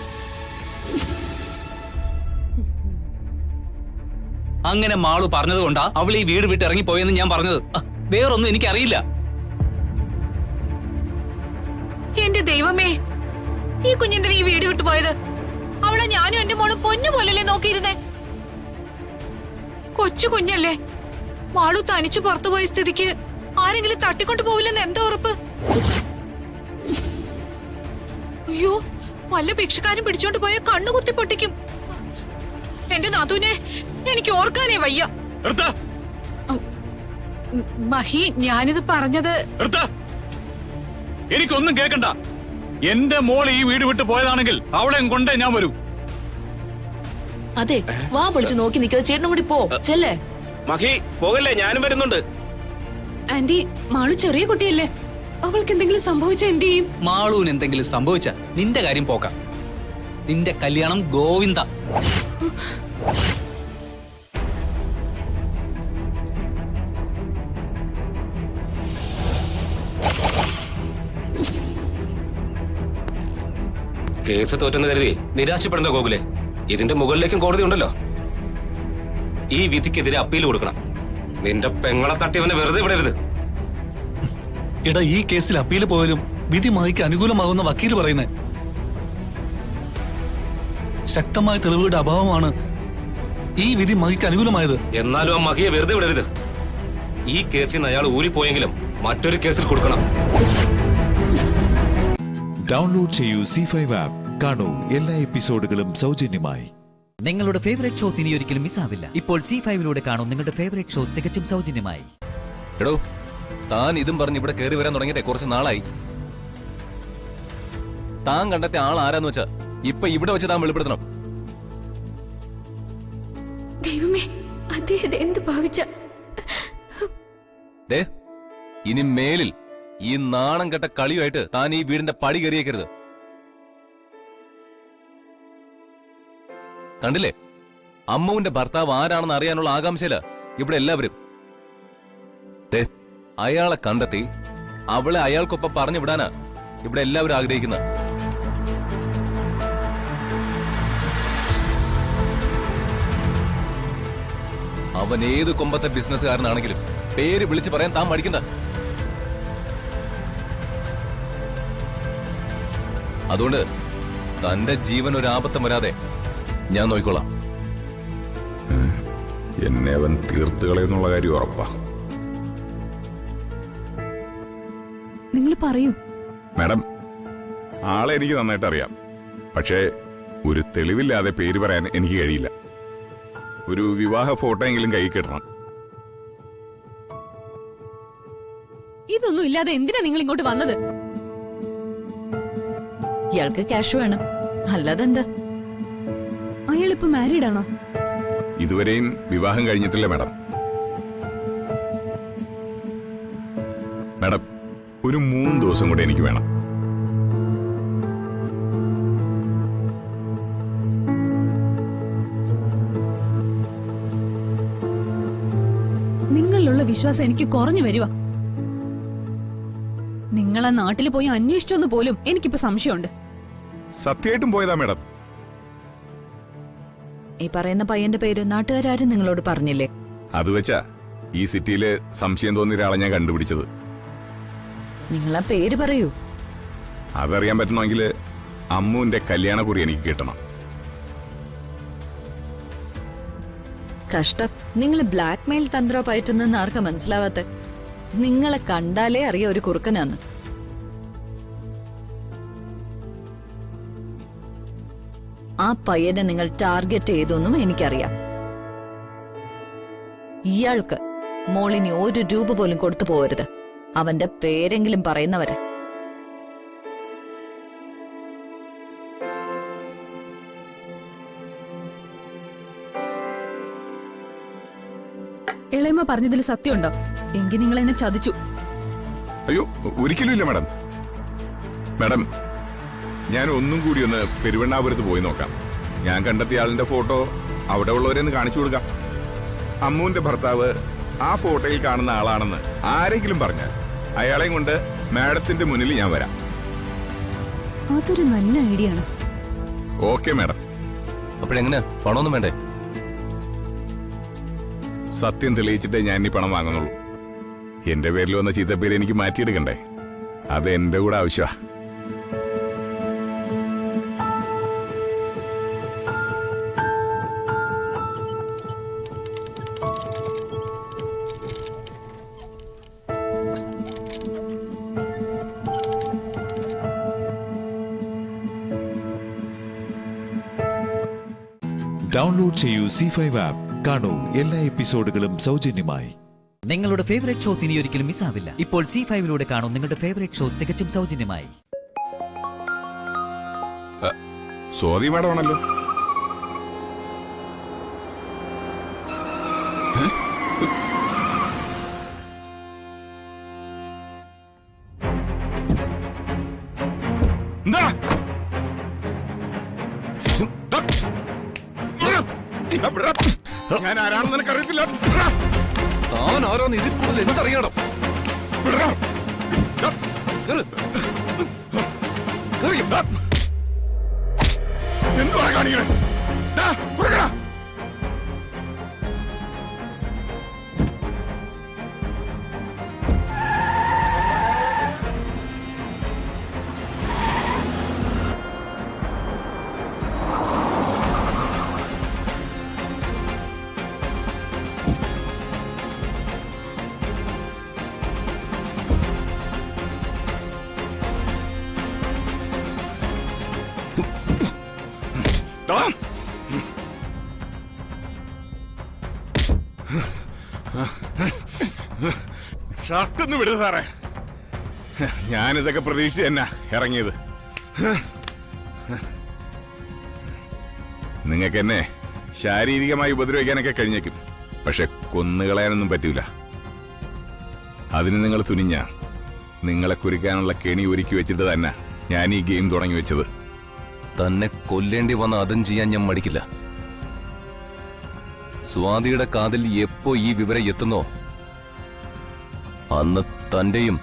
അങ്ങനെ മാളു പറഞ്ഞതുകൊണ്ടാ അവൾ ഈ വീട് വിട്ട് ഇറങ്ങിപ്പോയെന്ന് ഞാൻ പറഞ്ഞത്. വേറൊന്നും എനിക്കറിയില്ല. എന്റെ ദൈവമേ, ഈ കുഞ്ഞെന്തിനാ ഈ വീട് വിട്ടു പോയത്? അവളെ ഞാനും എന്റെ മോളും പൊന്നു പോലല്ലേ നോക്കിയിരുന്നേ. കൊച്ചു കുഞ്ഞല്ലേ, മാളു തനിച്ചു പുറത്തുപോയ സ്ഥിതിക്ക് ആരെങ്കിലും തട്ടിക്കൊണ്ടു പോവില്ലെന്ന് എന്താ ഉറപ്പ്? അയ്യോ, വല്ല ഭിക്ഷക്കാരും പിടിച്ചോണ്ട് പോയ കണ്ണു കുത്തി പൊട്ടിക്കും. എന്റെ നാത്തൂനെ എനിക്ക് ഓർക്കാനേ വയ്യ. മഹി, ഞാനിത് പറഞ്ഞത്. എനിക്കൊന്നും കേൾക്കണ്ട. എന്റെ മോൾ ഈ വീട് വിട്ടു പോയതാണെങ്കിൽ അവളെ കൊണ്ടേ ഞാൻ വരൂ. അതെ, വാ പൊളിച്ച് നോക്കി നിൽക്കുന്നത്. ചേട്ടനും കൂടി പോ. ചെല്ലേ. മഹി, പോകല്ലേ, ഞാനും വരുന്നുണ്ട്. ആന്റി, മാളു ചെറിയ കുട്ടിയല്ലേ, അവൾക്ക് എന്തെങ്കിലും സംഭവിച്ച എന്ത് ചെയ്യും? മാളുവിന് എന്തെങ്കിലും സംഭവിച്ച നിന്റെ കാര്യം പോക്കാം. നിന്റെ കല്യാണം ഗോവിന്ദ. കേസ് തോറ്റെന്ന് കരുതി നിരാശപ്പെടേണ്ട ഗോകുലെ. ഇതിന്റെ മുകളിലേക്കും കോടതി ഉണ്ടല്ലോ. ഈ വിധിക്കെതിരെ അപ്പീൽ കൊടുക്കണം. നിന്റെ പെങ്ങളെ തട്ടിയവനെ വെറുതെ വിടരുത്. എടാ, ഈ കേസിൽ അപ്പീൽ പോയാലും വിധി മഹിക്ക് അനുകൂലമാകുന്ന വക്കീൽ പറയുന്നത്. ശക്തമായ തെളിവുകളുടെ അഭാവമാണ് ഈ വിധി മഹിക്ക് അനുകൂലമായത്. എന്നാലും ആ മഹിയെ വെറുതെ വിടരുത്. ഈ കേസിൽ നിന്ന് അയാൾ ഊരിപ്പോയെങ്കിലും മറ്റൊരു കേസിൽ കൊടുക്കണം. ഡൗൺലോഡ് ചെയ്യൂ C5 ആപ്പ്. കാണൂ എല്ലാ എപ്പിസോഡുകളും സൗജന്യമായി. നിങ്ങളുടെ ഫേവറേറ്റ് ഷോസ് ഇനി ഒരിക്കലും മിസ്സാവില്ല. ഇപ്പോൾ C5-ലൂടെ കാണും നിങ്ങളുടെ ഫേവറേറ്റ് ഷോ തികച്ചും സൗജന്യമായി. എടോ, താൻ ഇതും പറഞ്ഞ് ഇവിടെ കയറി വരാൻ തുടങ്ങിയിട്ട് കുറച്ച് നാളായി. താൻ കണ്ടെത്തിയ ആൾ ആരാന്ന് വെച്ചാ ഇപ്പൊ ഇവിടെ വെച്ച് താൻ വെളിപ്പെടുത്തണം. ദൈവമേ, അദ്ദേഹം എന്ത് ഭാവിച്ച? ഇനി മേലിൽ ഈ നാണം കെട്ട കളിയുമായിട്ട് താൻ ഈ വീടിന്റെ പടി കയറിയേക്കരുത്. കണ്ടില്ലേ, അമ്മുവിന്റെ ഭർത്താവ് ആരാണെന്ന് അറിയാനുള്ള ആകാംക്ഷയില ഇവിടെ എല്ലാവരും. അയാളെ കണ്ടെത്തി അവളെ അയാൾക്കൊപ്പം പറഞ്ഞു വിടാനാ ഇവിടെ എല്ലാവരും ആഗ്രഹിക്കുന്നത്. അവൻ ഏത് കൊമ്പത്തെ ബിസിനസ്സുകാരനാണെങ്കിലും പേര് വിളിച്ചു പറയാൻ താൻ മടിക്കണ്ട. അതുകൊണ്ട് തന്റെ ജീവൻ ഒരു ആപത്തും വരാതെ ഞാൻ നോക്കിക്കോളാം. എന്നെ അവൻ തീർത്തുകളയെന്നുള്ള കാര്യം ഉറപ്പാ. നിങ്ങൾ പറയൂ. മാഡം, ആളെ എനിക്ക് നന്നായിട്ട് അറിയാം. പക്ഷേ ഒരു തെളിവില്ലാതെ പേര് പറയാൻ എനിക്ക് കഴിയില്ല. ഒരു വിവാഹ ഫോട്ടോ എങ്കിലും കൈ കിട്ടണം. ഇതൊന്നും ഇല്ലാതെ എന്തിനാ നിങ്ങൾ ഇങ്ങോട്ട് വന്നത്? ഇയാൾക്ക് ക്യാഷ് വേണം, അല്ലാതെ എന്താ? അയാളിപ്പോ മാരീഡ് ആണോ? ഇതുവരെയും വിവാഹം കഴിഞ്ഞിട്ടില്ല മാഡം. മാഡം, ഒരു 3 ദിവസം കൂടെ എനിക്ക് വേണം. നിങ്ങളിലുള്ള വിശ്വാസം എനിക്ക് കുറഞ്ഞു വരുക. നിങ്ങൾ ആ നാട്ടിൽ പോയി അന്വേഷിച്ചൊന്നു പോലും എനിക്കിപ്പോ സംശയമുണ്ട്. സത്യമായിട്ടും പോയതാ മാഡം. ഈ പറയുന്ന പയ്യന്റെ പേര് നാട്ടുകാരും നിങ്ങളോട് പറഞ്ഞില്ലേ? അത് വെച്ചാ ഈ സിറ്റിയില് സംശയം തോന്നിയ ഒരാളെ ഞാൻ കണ്ടുപിടിച്ചത്. നിങ്ങൾ ആ പേര് പറയൂ. അതറിയാൻ പറ്റണമെങ്കിൽ അമ്മുവിന്റെ കല്യാണക്കുറി എനിക്ക് കിട്ടണം. കഷ്ടം, നിങ്ങൾ ബ്ലാക്ക് മെയിൽ തന്ത്രോ പയറ്റുന്നെന്ന് ആർക്കാ മനസ്സിലാവാത്ത? നിങ്ങളെ കണ്ടാലേ അറിയാം ഒരു കുറുക്കനാന്ന്. ആ പയ്യനെ നിങ്ങൾ ടാർഗറ്റ് ചെയ്തൊന്നും എനിക്കറിയാം. ഇയാൾക്ക് മോളിനി 1 രൂപ പോലും കൊടുത്തു പോകരുത്. അവന്റെ പേരെങ്കിലും പറയുന്നവരെ. ഇളയമ്മ പറഞ്ഞതിൽ സത്യമുണ്ടോ? എങ്കിൽ നിങ്ങൾ എന്നെ ചതിച്ചു. അയ്യോ, ഒരിക്കലും ഇല്ല മാഡം. മാഡം, ഞാൻ ഒന്നും കൂടി ഒന്ന് പെരുവണ്ണാപുരത്ത് പോയി നോക്കാം. ഞാൻ കണ്ടെത്തിയ ആളിന്റെ ഫോട്ടോ അവിടെ ഉള്ളവരെന്ന് കാണിച്ചു കൊടുക്കാം. അമ്മുവിന്റെ ഭർത്താവ് ആ ഫോട്ടോയിൽ കാണുന്ന ആളാണെന്ന് ആരെങ്കിലും പറഞ്ഞാൽ അയാളെയും കൊണ്ട് മാഡത്തിന്റെ മുന്നിൽ ഞാൻ വരാം. അതൊരു നല്ല ഐഡിയ ആണ്. Okay madam. അപ്പോഴെങ്ങനെ, പണമൊന്നും വേണ്ടേ? സത്യം തെളിയിച്ചിട്ടേ ഞാൻ ഇനി പണം വാങ്ങുന്നുള്ളൂ. എന്റെ പേരിൽ വന്ന ചീത്തപ്പേര് എനിക്ക് മാറ്റിയെടുക്കണ്ടേ? അത് എന്റെ കൂടെ ആവശ്യമാ. ഡൗൺലോഡ് ചെയ്യൂ C5 ആപ്പ്. കാണൂ എല്ലാ എപ്പിസോഡുകളും സൗജന്യമായി. നിങ്ങളുടെ ഫേവറേറ്റ് ഷോസ് ഇനി ഒരിക്കലും മിസ്സാവില്ല. ഇപ്പോൾ C5ലൂടെ കാണൂ നിങ്ങളുടെ ഫേവറേറ്റ് ഷോ തികച്ചും സൗജന്യമായി. സ്വാതി മാഡം ആണല്ലോ. ഞാൻ ആരാണെന്ന് നിനക്കറിയത്തില്ല. താൻ ആരാന്ന് ഇതിൽ കൂടുതൽ എന്തറിയണം? എന്തുവാ കാണിക്കണേ? ഷർട്ടൊന്ന് വിടുക സാറേ. ഞാനിതൊക്കെ പ്രതീക്ഷിച്ച് തന്നെ ഇറങ്ങിയത്. നിങ്ങൾക്ക് എന്നെ ശാരീരികമായി ഉപദ്രവിക്കാനൊക്കെ കഴിഞ്ഞേക്കും, പക്ഷെ കൊന്നുകളയാനൊന്നും പറ്റൂല. അതിന് നിങ്ങൾ തുനിഞ്ഞ നിങ്ങളെ കുറിക്കാനുള്ള കെണി ഒരുക്കി വെച്ചിട്ട് തന്നെ ഞാൻ ഈ ഗെയിം തുടങ്ങി വെച്ചത്. തന്നെ കൊല്ലേണ്ടി വന്ന അതും ചെയ്യാൻ ഞാൻ മടിക്കില്ല. സ്വാതിയുടെ കാതിൽ എപ്പോ ഈ വിവരം എത്തുന്നോ അന്ന് തന്റെയും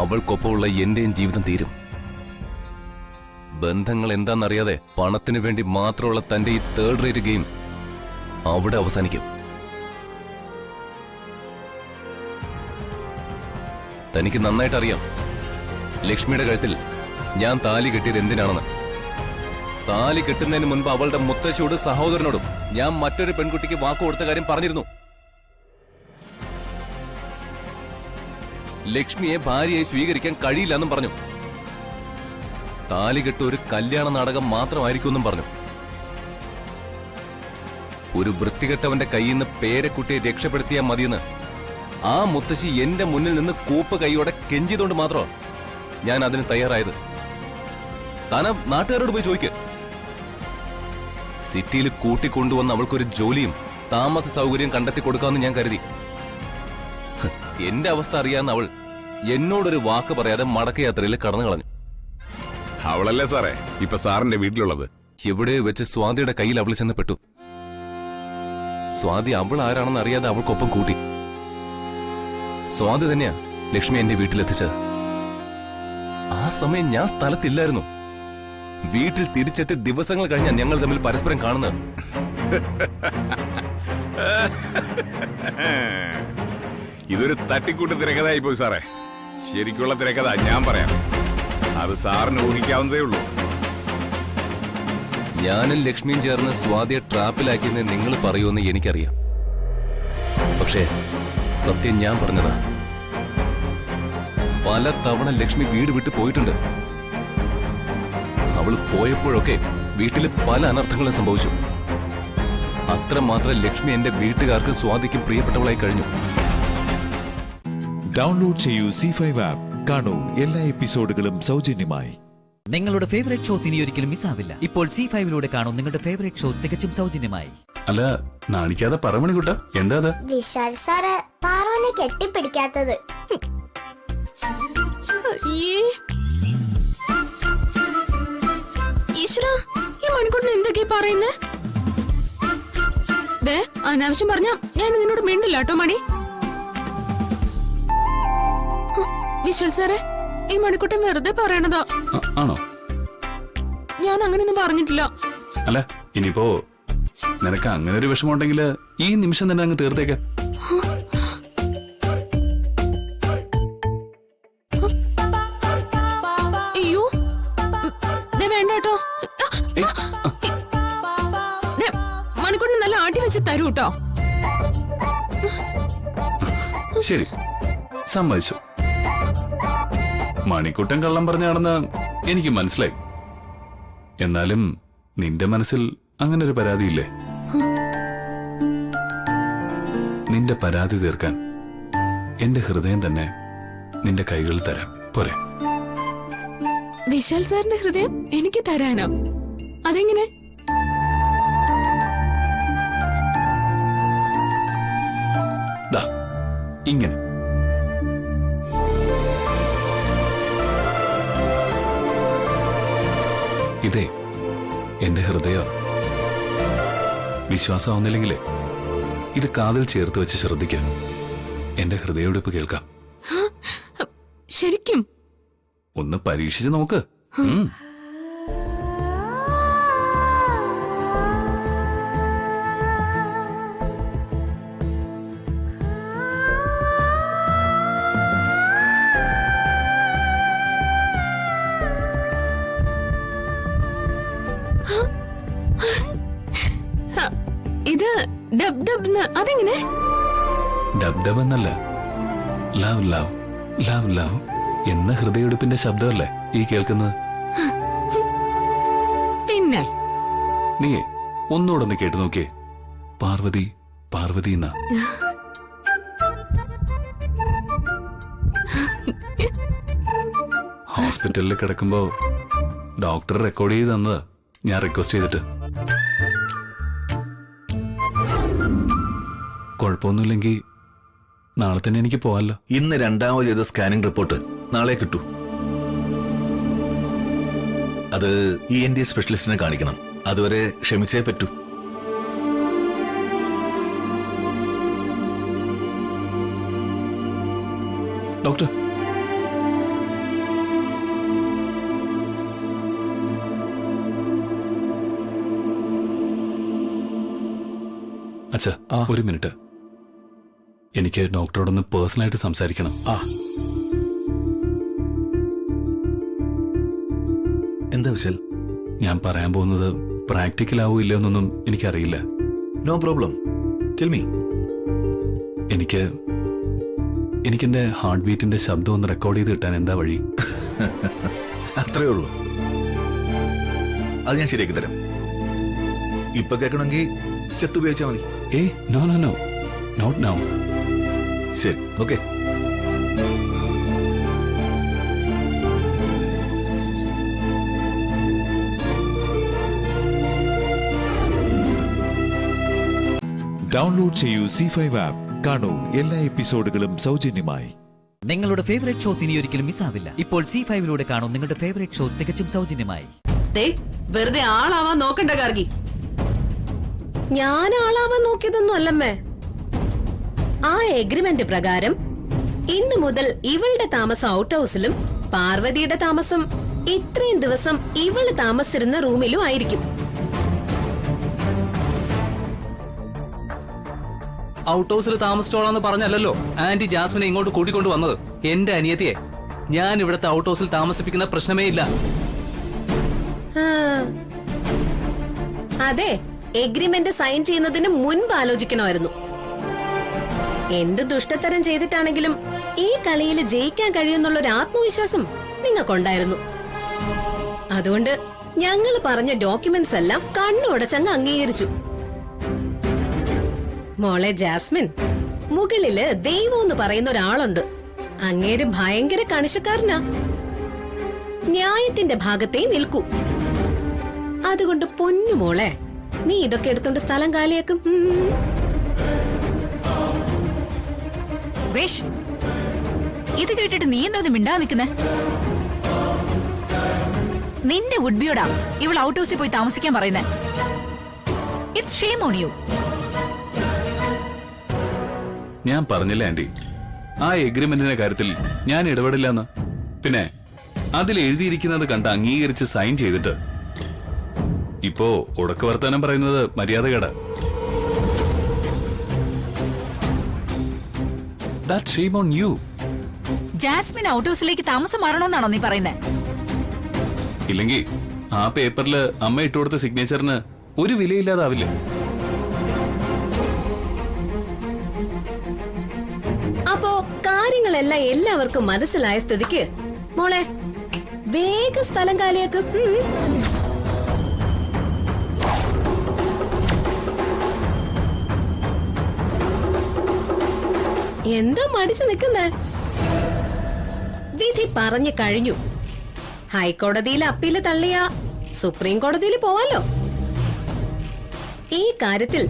അവൾക്കൊപ്പമുള്ള എന്റെയും ജീവിതം തീരും. ബന്ധങ്ങൾ എന്താണെന്നറിയാതെ പണത്തിന് വേണ്ടി മാത്രമുള്ള തന്റെ ഈ തേർഡ് റേറ്റ് ഗെയിം അവിടെ അവസാനിക്കും. തനിക്ക് നന്നായിട്ട് അറിയാം ലക്ഷ്മിയുടെ കഴുത്തിൽ ഞാൻ താലി കെട്ടിയത് എന്തിനാണെന്ന്. താലി കെട്ടുന്നതിന് മുൻപ് അവളുടെ മുത്തശ്ശിയോടും സഹോദരനോടും ഞാൻ മറ്റൊരു പെൺകുട്ടിക്ക് വാക്ക് കൊടുത്ത കാര്യം പറഞ്ഞിരുന്നു. ലക്ഷ്മിയെ ഭാര്യയായി സ്വീകരിക്കാൻ കഴിയില്ലെന്നും പറഞ്ഞു. താലികെട്ട് ഒരു കല്യാണ നാടകം മാത്രമായിരിക്കുമെന്നും പറഞ്ഞു. ഒരു വൃത്തികെട്ടവന്റെ കയ്യിൽ നിന്ന് പേരക്കുട്ടിയെ രക്ഷപ്പെടുത്തിയാൽ മതിയെന്ന് ആ മുത്തശ്ശി എന്റെ മുന്നിൽ നിന്ന് കൂപ്പ് കൈയോടെ കെഞ്ചിയതുകൊണ്ട് മാത്രമാണ് ഞാൻ അതിന് തയ്യാറായത്. താന നാട്ടുകാരോട് പോയി ചോദിക്ക്. സിറ്റിയിൽ കൂട്ടിക്കൊണ്ടുവന്ന് അവൾക്കൊരു ജോലിയും താമസ സൗകര്യം കണ്ടെത്തി കൊടുക്കാമെന്ന് ഞാൻ കരുതി. എന്റെ അവസ്ഥ അറിയാവുന്ന അവൾ എന്നോടൊരു വാക്ക് പറയാതെ മടക്കയാത്രയിൽ കടന്നു കളഞ്ഞു. അവളല്ലേ സാറേ ഇപ്പൊ സാറിന്റെ വീട്ടിലുള്ളത്? എവിടെയോ വെച്ച് സ്വാതിയുടെ കയ്യിൽ അവൾ ചെന്ന് പെട്ടു. സ്വാതി അവൾ ആരാണെന്ന് അറിയാതെ അവൾക്കൊപ്പം കൂട്ടി. സ്വാതി തന്നെയാ ലക്ഷ്മി എന്റെ വീട്ടിലെത്തിച്ചത്. ആ സമയം ഞാൻ സ്ഥലത്തില്ലായിരുന്നു. വീട്ടിൽ തിരിച്ചെത്തി ദിവസങ്ങൾ കഴിഞ്ഞാൽ ഞങ്ങൾ തമ്മിൽ പരസ്പരം കാണുന്നത്. ഇതൊരു തട്ടിക്കൂട്ട് തിരക്കഥയായി പോയി സാറേ. ശരിക്കുള്ള തിരക്കഥ ഞാൻ പറയാം. അത് സാറിന് ഊഹിക്കാവുന്നതേ ഉള്ളൂ. ഞാനും ലക്ഷ്മിയും ചേർന്ന് സ്വാതിയെ ട്രാപ്പിലാക്കിയെന്ന് നിങ്ങൾ പറയുമെന്ന് എനിക്കറിയാം. പക്ഷേ സത്യം ഞാൻ പറഞ്ഞതാ. പല തവണ ലക്ഷ്മി വീട് വിട്ടു പോയിട്ടുണ്ട്. അവൾ പോയപ്പോഴൊക്കെ വീട്ടിൽ പല അനർത്ഥങ്ങളും സംഭവിച്ചു. അത്രമാത്രം ലക്ഷ്മി എന്റെ വീട്ടുകാർക്ക് സ്വാതിക്ക് പ്രിയപ്പെട്ടവളായി കഴിഞ്ഞു. ഡൗൺലോഡ് ചെയ്യൂ C5 ആപ്പ്. കാണൂ എല്ലാ എപ്പിസോഡുകളും സൗജന്യമായി. നിങ്ങളുടെ ഫേവറേറ്റ് ഷോസ് ഇനി ഒരിക്കലും മിസ്സാവില്ല. ഇപ്പോൾ C5 കാണൂ നിങ്ങളുടെ ഫേവറേറ്റ് ഷോ തികച്ചും സൗജന്യമായി. അല്ല നാണിക്കാതെ പറമണി കുട്ട എന്താ വിശാൽ സാറ് പാറുവിനെ കെട്ടിപ്പിടിക്കാത്തത്? ഈശ്വരാ, ഈ മണിക്കൂറിന് എന്തൊക്കെയാ പറയുന്നേ? അനാവശ്യം പറഞ്ഞ ഞാൻ നിന്നോട് മിണ്ടില്ല കേട്ടോ മണി. വിശാൽ സാറേ, ഈ മണിക്കൂട്ടൻ വെറുതെ പറയണതാ. ആണോ? ഞാൻ അങ്ങനെയൊന്നും പറഞ്ഞിട്ടില്ല. അല്ല ഇനിയിപ്പോ നിനക്ക് അങ്ങനെ ഒരു വിഷമമുണ്ടെങ്കിൽ ഈ നിമിഷം തന്നെ അങ്ങ് തീർത്തേക്ക. അയ്യോ വേണ്ട കേട്ടോ. മണിക്കൂറിന് നല്ല ആട്ടി വെച്ച് തരൂ കേട്ടോ. ശരി, സമ്മതിച്ചു. മണിക്കുട്ടൻ കള്ളം പറഞ്ഞാണെന്ന് എനിക്ക് മനസ്സിലായി. എന്നാലും നിന്റെ മനസ്സിൽ അങ്ങനെ ഒരു പരാതിയില്ലേ? നിന്റെ പരാതി തീർക്കാൻ എന്റെ ഹൃദയം തന്നെ നിന്റെ കൈകളിൽ തരാം, പോരെ? വിശാൽ സാറിന്റെ ഹൃദയം എനിക്ക് തരാനോ? അതെങ്ങനെ? ദാ ഇങ്ങനെ. ഇതേ എന്റെ ഹൃദയം. വിശ്വാസമാവുന്നില്ലെങ്കിലേ ഇത് കാതിൽ ചേർത്ത് വെച്ച് ശ്രദ്ധിക്കാം. എന്റെ ഹൃദയോടിപ്പ് കേൾക്കാം. ശരിക്കും? ഒന്ന് പരീക്ഷിച്ച് നോക്ക്. ഇത് ഡബ് ഡബ് അതെങ്ങനെ? ഡബ് ഡബ് എന്നല്ല, ലവ് ലവ് ലവ് ലവ് എന്ന ഹൃദയൊടുപ്പിന്റെ ശബ്ദമല്ലേ ഈ കേൾക്കുന്നത്? പിന്നെ നീയേ ഒന്നുകൂടെ ഒന്ന് കേട്ടു നോക്കിയേ. പാർവതി പാർവതി എന്നാ. ഹോസ്പിറ്റലിൽ കിടക്കുമ്പോ ഡോക്ടർ റെക്കോർഡ് ചെയ്ത് തന്നതാ, ഞാൻ റിക്വസ്റ്റ് ചെയ്തിട്ട്. കുഴപ്പമൊന്നുമില്ലെങ്കിൽ നാളെ തന്നെ എനിക്ക് പോവാല്ലോ. ഇന്ന് രണ്ടാമത് ചെയ്ത സ്കാനിംഗ് റിപ്പോർട്ട് നാളെ കിട്ടൂ. അത് ENT സ്പെഷ്യലിസ്റ്റിനെ കാണിക്കണം. അതുവരെ ക്ഷമിച്ചേ പറ്റൂ. ഡോക്ടർ അച്ഛാ ഒരു മിനിറ്റ്, എനിക്ക് ഡോക്ടറോടൊന്ന് പേഴ്സണലായിട്ട് സംസാരിക്കണം. എന്താ വിശൽ? ഞാൻ പറയാൻ പോകുന്നത് പ്രാക്ടിക്കൽ ആവോ ഇല്ലയോ എന്നൊന്നും എനിക്കറിയില്ല. No problem, tell me. എനിക്കെന്റെ ഹാർട്ട് ബീറ്റിന്റെ ശബ്ദം ഒന്ന് റെക്കോർഡ് ചെയ്ത് കിട്ടാൻ എന്താ വഴി? അത്രേ ഉള്ളൂ. അത് ഞാൻ ശരിയാക്കി തരാം. ഇപ്പൊ കേൾക്കണമെങ്കിൽ സ്റ്റെപ്പ് ഉപയോഗിച്ചാൽ മതി. No no no, not now. ശരി, ഓക്കെ. ഡൗൺലോഡ് ചെയ്യൂ C5 ആപ്പ്. കാണൂ എല്ലാ എപ്പിസോഡുകളും സൗജന്യമായി. നിങ്ങളുടെ ഫേവറേറ്റ് ഷോസ് ഇനി ഒരിക്കലും മിസ്സാവില്ല. ഇപ്പോൾ C5 കാണൂ നിങ്ങളുടെ ഫേവറേറ്റ് ഷോ തികച്ചും സൗജന്യമായി. വെറുതെ ആളാവാൻ നോക്കണ്ട ഗാർഗി. ഞാൻ ആളാവാൻ നോക്കിയതൊന്നും അല്ലമ്മേ. ആ എഗ്രിമെന്റ് പ്രകാരം ഇന്നു മുതൽ ഇവളുടെ താമസം ഔട്ട് ഹൗസിലും പാർവതിയുടെ താമസം ഇത്രയും ദിവസം ഇവള് താമസിച്ചിരുന്ന റൂമിലും ആയിരിക്കും. ഔട്ട് ഹൗസിൽ താമസിച്ചോളാന്ന് പറഞ്ഞല്ലോ ആന്റി ജാസ്മിനെ ഇങ്ങോട്ട് കൂട്ടിക്കൊണ്ട് വന്നത്. എന്റെ അനിയത്തിയെ ഞാൻ ഇവിടുത്തെ ഔട്ട് ഹൗസിൽ താമസിപ്പിക്കുന്ന പ്രശ്നമേ ഇല്ല. അതെ, എഗ്രിമെന്റ് സൈൻ ചെയ്യുന്നതിന് മുൻപ് ആലോചിക്കണമായിരുന്നു. എന്ത് ദുഷ്ടത്തരം ചെയ്തിട്ടാണെങ്കിലും ഈ കളിയിൽ ജയിക്കാൻ കഴിയുന്നുള്ള ഒരു ആത്മവിശ്വാസം നിങ്ങൾക്കുണ്ടായിരുന്നു. അതുകൊണ്ട് ഞങ്ങൾ പറഞ്ഞ ഡോക്യുമെന്റ്സ് എല്ലാം കണ്ണുടച്ചങ്ങ് അംഗീകരിച്ചു. മോളെ ജാസ്മിൻ, മുകളില് ദൈവം എന്ന് പറയുന്ന ഒരാളുണ്ട്. അങ്ങേര് ഭയങ്കര കണിശക്കാരനാ. ന്യായത്തിന്റെ ഭാഗത്തേ നിൽക്കൂ. അതുകൊണ്ട് പൊന്നു മോളെ, നീ ഇതൊക്കെ എടുത്തോണ്ട് സ്ഥലം കാലിയാക്കും. വേഷ്, ഇത് കേട്ടിട്ട് നീ എന്തോന്ന് മിണ്ടാ നിൽക്കുന്നേ? നിന്റെ വുഡ്ബിയോടാ ഇവൾ ഔട്ട് ഹൗസിൽ പോയി താമസിക്കാൻ പറയുന്നേ. It's shame on you. ഞാൻ പറഞ്ഞില്ല ആന്റി, ആ എഗ്രിമെന്റിന്റെ കാര്യത്തിൽ ഞാൻ ഇടപെടില്ലെന്ന്. പിന്നെ അതിൽ എഴുതിയിരിക്കുന്നത് കണ്ട് അംഗീകരിച്ച് സൈൻ ചെയ്തിട്ട് ഇപ്പോ ഉടക്ക് വർത്താനം പറയുന്നത് മര്യാദകേടാ. That's shame on you. Jasmine out ഹൗസിലേക്ക് താമസം മാറണമെന്നാണോ നീ പറയുന്നേ? ഇല്ലെങ്കിൽ ആ പേപ്പറിൽ അമ്മ ഇട്ടുകൊടുത്ത സിഗ്നേച്ചറിന് ഒരു വിലയില്ലാതാവില്ലേ? അപ്പോ കാര്യങ്ങളെല്ലാം എല്ലാവർക്കും മനസ്സിലായ സ്ഥിതിക്ക് മോളെ വേഗം സ്ഥലം കാലിയാക്കും. എന്താ മടിച്ചു നിൽക്കുന്നേ? വിധി പറഞ്ഞു കഴിഞ്ഞു. ഹൈക്കോടതിയിൽ അപ്പീല് തള്ളിയ സുപ്രീം കോടതിയിൽ പോവാലോ. ഈ കാര്യത്തിൽ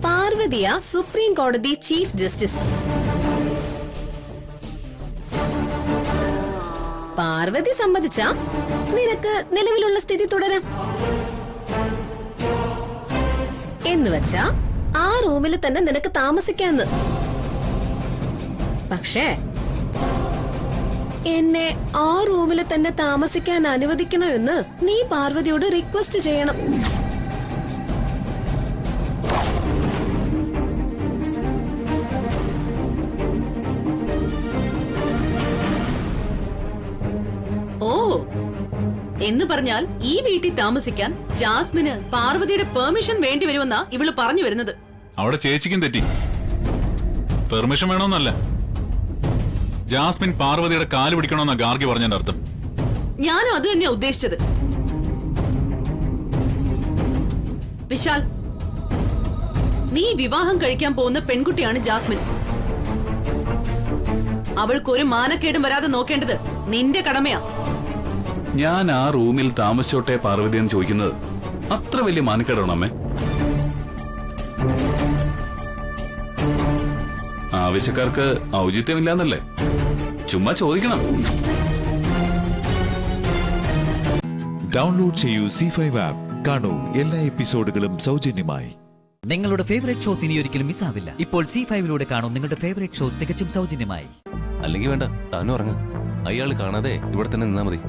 പാർവതിയ സുപ്രീം കോടതി ചീഫ് ജസ്റ്റിസ്. പാർവതി സമ്മതിച്ച നിനക്ക് നിലവിലുള്ള സ്ഥിതി തുടരാം. എന്നുവെച്ചാ ആ റൂമിൽ തന്നെ നിനക്ക് താമസിക്കാന്ന്. പക്ഷേ എന്നെ ആ റൂമിൽ തന്നെ താമസിക്കാൻ അനുവദിക്കണമെന്ന് നീ പാർവതിയോട് റിക്വസ്റ്റ് ചെയ്യണം. ഓ, എന്ന് പറഞ്ഞാൽ ഈ വീട്ടിൽ താമസിക്കാൻ ജാസ്മിന് പാർവതിയുടെ പെർമിഷൻ വേണ്ടി വരുമെന്നാ ഇവള് പറഞ്ഞു വരുന്നത്. അവിടെ ചേച്ചിക്കും തെറ്റി. പെർമിഷൻ വേണമെന്നല്ല, ജാസ്മിൻ പാർവതിയുടെ കാല് പിടിക്കണമെന്നാ ഗാർഗി പറഞ്ഞതിന്റെ അർത്ഥം. ഞാനും അത് തന്നെയാ ഉദ്ദേശിച്ചത്. വിശാൽ, നീ വിവാഹം കഴിക്കാൻ പോകുന്ന പെൺകുട്ടിയാണ് ജാസ്മിൻ. അവൾക്കൊരു മാനക്കേടും വരാതെ നോക്കേണ്ടത് നിന്റെ കടമയാ. ഞാൻ ആ റൂമിൽ താമസിച്ചോട്ടെ പാർവതി എന്ന് ചോദിക്കുന്നത് അത്ര വലിയ മാനക്കേടാണോ അമ്മേ? ആവശ്യക്കാർക്ക് ഔചിത്യമില്ലാന്നല്ലേ? ചുമ്മാ ചോദിക്കണം. ഡൗൺലോഡ് ചെയ്യൂ C5 ആപ്പ്. കാണൂ എല്ലാ എപ്പിസോഡുകളും സൗജന്യമായി. നിങ്ങളുടെ ഫേവറേറ്റ് ഷോസ് ഇനി ഒരിക്കലും മിസ്സാവില്ല. ഇപ്പോൾ C5 കാണൂ നിങ്ങളുടെ ഫേവറേറ്റ് ഷോ തികച്ചും സൗജന്യമായി. അല്ലെങ്കിൽ വേണ്ട, താനും ഉറങ്ങ. അയാൾ കാണാതെ ഇവിടെ തന്നെ നിന്നാ മതി.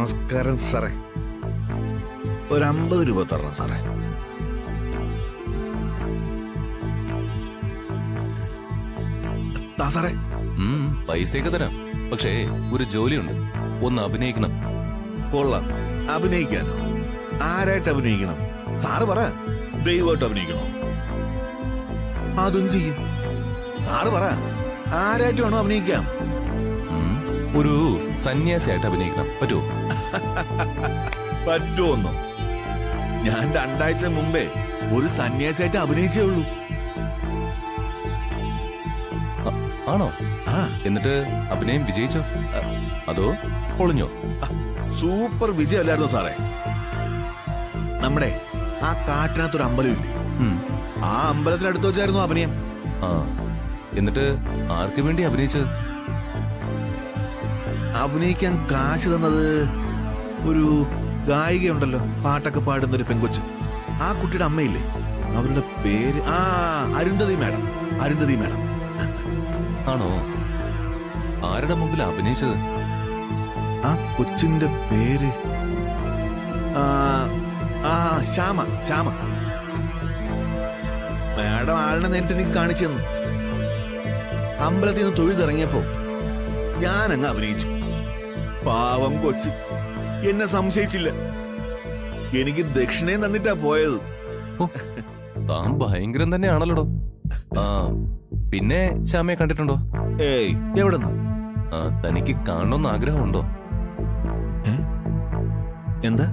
നമസ്കാരം സാറേ. ഒരു 50 രൂപ തരണം സാറേ. സാറേ പൈസയൊക്കെ തരാം. പക്ഷേ ഒരു ജോലിയുണ്ട്, ഒന്ന് അഭിനയിക്കണം. കൊള്ളാം. അഭിനയിക്കാനോ? ആരായിട്ട് അഭിനയിക്കണം? സാറ് പറ. ദൈവമായിട്ട് അഭിനയിക്കണോ? അതും ചെയ്യും. സാറ് പറ, ആരായിട്ട് വേണോ അഭിനയിക്കാം? ഒരു സന്യാസിയായിട്ട് അഭിനയിക്കണം. പറ്റുമോ? പറ്റുമോന്നോ? ഞാൻ 2 ആഴ്ച മുമ്പേ ഒരു സന്യാസിയായിട്ട് അഭിനയിച്ചേ ഉള്ളൂ. ആണോ? എന്നിട്ട് അഭിനയം വിജയിച്ചോ അതോ പൊളിഞ്ഞോ? സൂപ്പർ വിജയമല്ലായിരുന്നു സാറേ. നമ്മുടെ ആ കാട്ടിനകത്തൊരു അമ്പലമില്ലേ, ആ അമ്പലത്തിനടുത്ത് വെച്ചായിരുന്നു അഭിനയം. എന്നിട്ട് ആർക്ക് വേണ്ടി അഭിനയിച്ചത്? അഭിനയിക്കാൻ കാശ് തന്നത് ഒരു ഗായികയുണ്ടല്ലോ, പാട്ടൊക്കെ പാടുന്ന ഒരു പെങ്കൊച്ച്. ആ കുട്ടിയുടെ അമ്മയില്ലേ, അവരുടെ പേര് അരുന്ധതി മാഡം. അരുന്ധതി മാഡം. ആണോ? ആരുടെ മുമ്പിൽ അഭിനയിച്ചത്? ആ കൊച്ചിന്റെ പേര് ശ്യാമ. ശ്യാമ മാഡം ആളിനെ നേരിട്ട് എനിക്ക് കാണിച്ചു തന്നു. അമ്പലത്തിൽ നിന്ന് തൊഴുതിറങ്ങിയപ്പോ ഞാൻ അങ്ങ് അഭിനയിച്ചു. പാവം കൊച്ച് എന്നെ സംശയിച്ചില്ല. എനിക്ക് ദക്ഷിണയും തന്നിട്ടാ പോയത്. താൻ ഭയങ്കരം തന്നെയാണല്ലോ. പിന്നെ ശ്യാമയെ കണ്ടിട്ടുണ്ടോ? ഏയ്, എവിടെന്ന്? തനിക്ക് കാണണമെന്ന് ആഗ്രഹമുണ്ടോ? എന്താ?